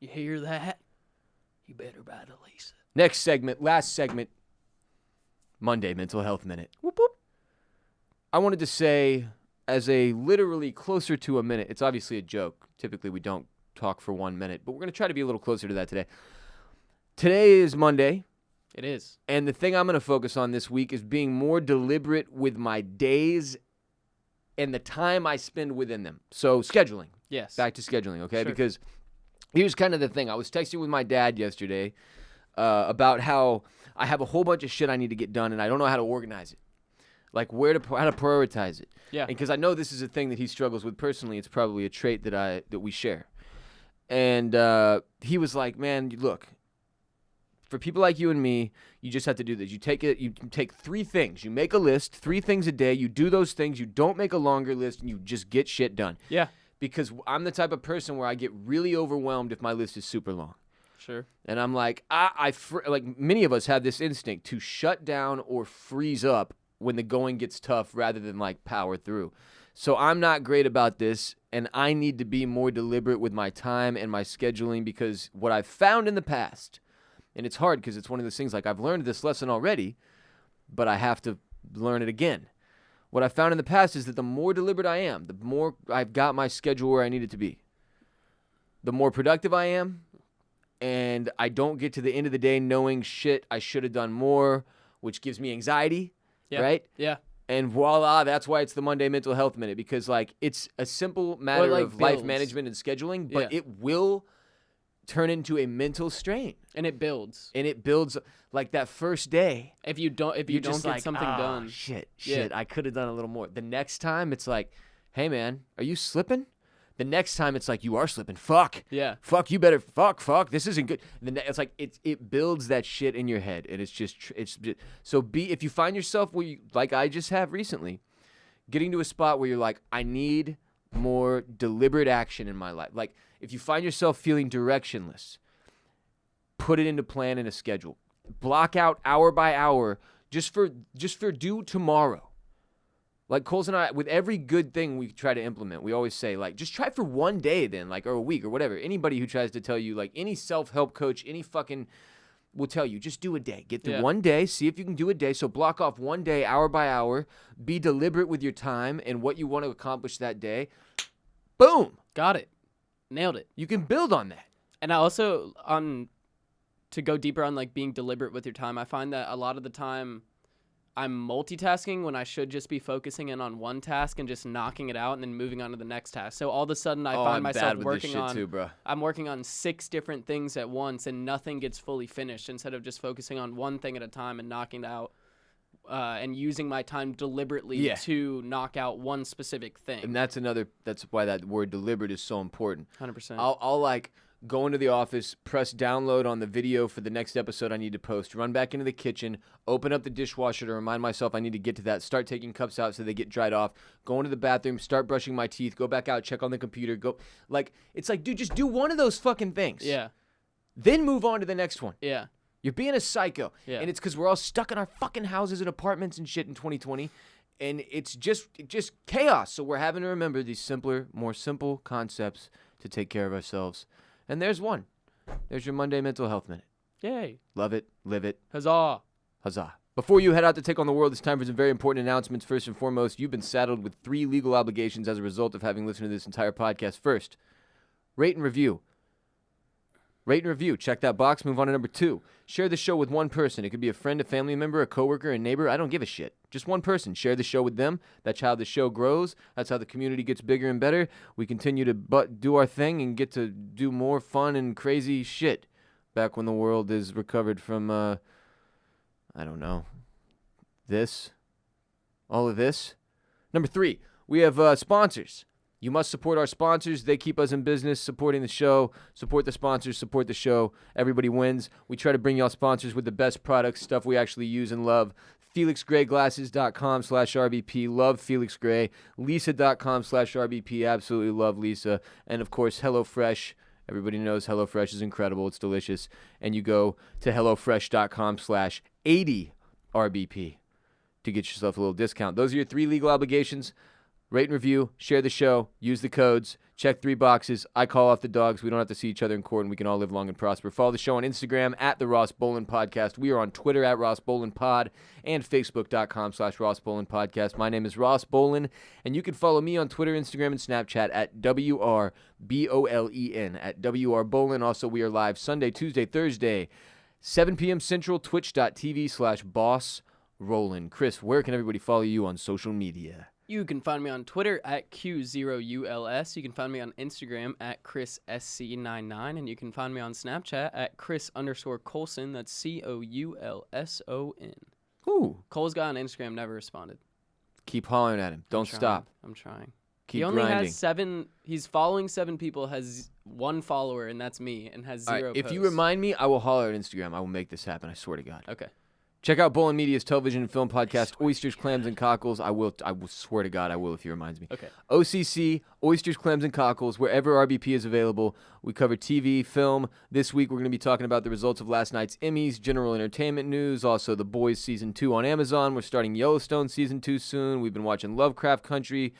You hear that? You better buy the Leesa. Next segment, last segment, Monday Mental Health Minute. Whoop, whoop. I wanted to say, as a literally closer to a minute, it's obviously a joke. Typically, we don't talk for 1 minute, but we're going to try to be a little closer to that today. Today is Monday. It is. And the thing I'm going to focus on this week is being more deliberate with my days and the time I spend within them. So scheduling. Yes. Back to scheduling, okay? Sure. Because here's kind of the thing. I was texting with my dad yesterday about how I have a whole bunch of shit I need to get done, and I don't know how to organize it. Like how to prioritize it. Yeah. And because I know this is a thing that he struggles with personally, it's probably a trait that we share. And he was like, man, look, for people like you and me, you just have to do this. You take 3 things. You make a list, 3 things a day. You do those things. You don't make a longer list, and you just get shit done. Yeah. Because I'm the type of person where I get really overwhelmed if my list is super long. Sure. And I'm like, like many of us have this instinct to shut down or freeze up when the going gets tough rather than like power through. So I'm not great about this, and I need to be more deliberate with my time and my scheduling, because what I've found in the past, and it's hard because it's one of those things like I've learned this lesson already, but I have to learn it again. What I found in the past is that the more deliberate I am, the more I've got my schedule where I need it to be. The more productive I am, and I don't get to the end of the day knowing shit I should have done more, which gives me anxiety, right? Yeah. And voila, that's why it's the Monday Mental Health Minute, because like it's a simple matter of life management and scheduling, but it will turn into a mental strain. And it builds. And it builds like that first day. If you don't get something done. Shit, I could have done a little more. The next time it's like, hey man, are you slipping? The next time it's like, you are slipping. Fuck. Yeah. Fuck, you better. Fuck. This isn't good. And then it's like, it builds that shit in your head. And it's just so if you find yourself where you, like I just have recently, getting to a spot where you're like, I need more deliberate action in my life. Like if you find yourself feeling directionless, put it into plan and a schedule. Block out hour by hour just for due tomorrow. Like Coles and I, with every good thing we try to implement, we always say, like, just try for one day then, like, or a week or whatever. Anybody who tries to tell you, like, any self-help coach, any fucking will tell you, just do a day. Get through one day, see if you can do a day. So block off one day, hour by hour. Be deliberate with your time and what you want to accomplish that day. Boom. Got it. Nailed it. You can build on that. And I also, to go deeper on, like, being deliberate with your time, I find that a lot of the time I'm multitasking when I should just be focusing in on one task and just knocking it out and then moving on to the next task. So all of a sudden I find myself working on too, bro. I'm working on 6 different things at once and nothing gets fully finished instead of just focusing on one thing at a time and knocking it out and using my time deliberately to knock out one specific thing. And that's why that word deliberate is so important. 100%. I'll like go into the office, press download on the video for the next episode I need to post, run back into the kitchen, open up the dishwasher to remind myself I need to get to that, start taking cups out so they get dried off, go into the bathroom, start brushing my teeth, go back out, check on the computer, go. Like, it's like, dude, just do one of those fucking things. Yeah. Then move on to the next one. Yeah. You're being a psycho. Yeah. And it's because we're all stuck in our fucking houses and apartments and shit in 2020. And it's just chaos. So we're having to remember these more simple concepts to take care of ourselves. And there's one. There's your Monday Mental Health Minute. Yay. Love it. Live it. Huzzah. Huzzah. Before you head out to take on the world, it's time for some very important announcements. First and foremost, you've been saddled with 3 legal obligations as a result of having listened to this entire podcast. First, rate and review. Rate and review. Check that box. Move on to number 2. Share the show with one person. It could be a friend, a family member, a coworker, a neighbor. I don't give a shit. Just one person. Share the show with them. That's how the show grows. That's how the community gets bigger and better. We continue to do our thing and get to do more fun and crazy shit back when the world is recovered from, I don't know, all of this. Number 3, we have sponsors. You must support our sponsors. They keep us in business, supporting the show. Support the sponsors, support the show. Everybody wins. We try to bring y'all sponsors with the best products, stuff we actually use and love. FelixGrayGlasses.com/RBP. Love Felix Gray. Leesa.com/RBP. Absolutely love Leesa. And, of course, HelloFresh. Everybody knows HelloFresh is incredible. It's delicious. And you go to HelloFresh.com/80RBP to get yourself a little discount. Those are your 3 legal obligations. Rate and review, share the show, use the codes, check 3 boxes. I call off the dogs. We don't have to see each other in court, and we can all live long and prosper. Follow the show on Instagram at the Ross Bolen Podcast. We are on Twitter at Ross Bolen Pod and Facebook.com/Ross Bolen Podcast. My name is Ross Bolen, and you can follow me on Twitter, Instagram, and Snapchat at WRBOLEN, at WR Bolen. Also, we are live Sunday, Tuesday, Thursday, 7 p.m. Central, twitch.tv/Boss Rollin. Chris, where can everybody follow you on social media? You can find me on Twitter at Q0ULS. You can find me on Instagram at ChrisSC99. And you can find me on Snapchat at Chris_Coulson. That's COULSON. Ooh. Cole's guy on Instagram never responded. Keep hollering at him. Don't stop. I'm trying. Keep he only grinding. has 7. He's following 7 people, has 1 follower, and that's me, and has 0 All right, if posts. you remind me, I will holler at Instagram. I will make this happen. I swear to God. Okay. Check out Bolen Media's television and film podcast, Oysters, Clams, and Cockles. I will swear to God, I will if he reminds me. Okay. OCC, Oysters, Clams, and Cockles, wherever RBP is available. We cover TV, film. This week, we're going to be talking about the results of last night's Emmys, general entertainment news, also The Boys Season 2 on Amazon. We're starting Yellowstone Season 2 soon. We've been watching Lovecraft Country,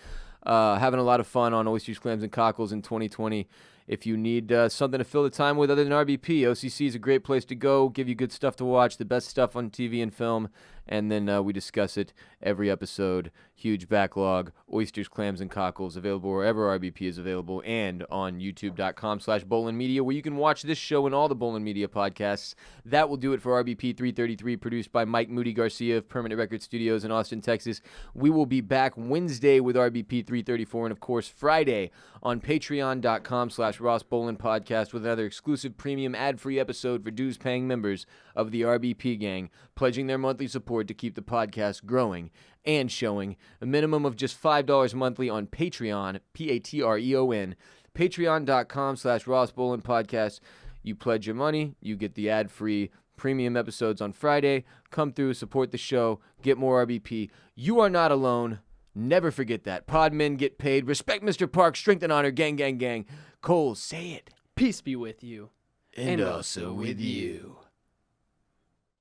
having a lot of fun on Oysters, Clams, and Cockles in 2020. If you need something to fill the time with other than RBP, OCC is a great place to go, give you good stuff to watch, the best stuff on TV and film, and then we discuss it every episode. Huge backlog. Oysters, clams, and cockles available wherever RBP is available, and on youtube.com/Bolen Media, where you can watch this show and all the Bolen Media podcasts. That will do it for RBP 333, produced by Mike Moody Garcia of Permanent Record Studios in Austin, Texas. We will be back Wednesday with RBP 334, and of course Friday on patreon.com/Ross Bolen Podcast with another exclusive premium ad-free episode for dues-paying members of the RBP gang, pledging their monthly support to keep the podcast growing and showing. A minimum of just $5 monthly on Patreon, Patreon, patreon.com/Ross Bolen Podcast. You pledge your money, you get the ad-free premium episodes on Friday. Come through, support the show, get more RBP. You are not alone. Never forget that. Podmen get paid. Respect Mr. Park. Strength and honor. Gang, gang, gang. Cole, say it. Peace be with you. And also with you.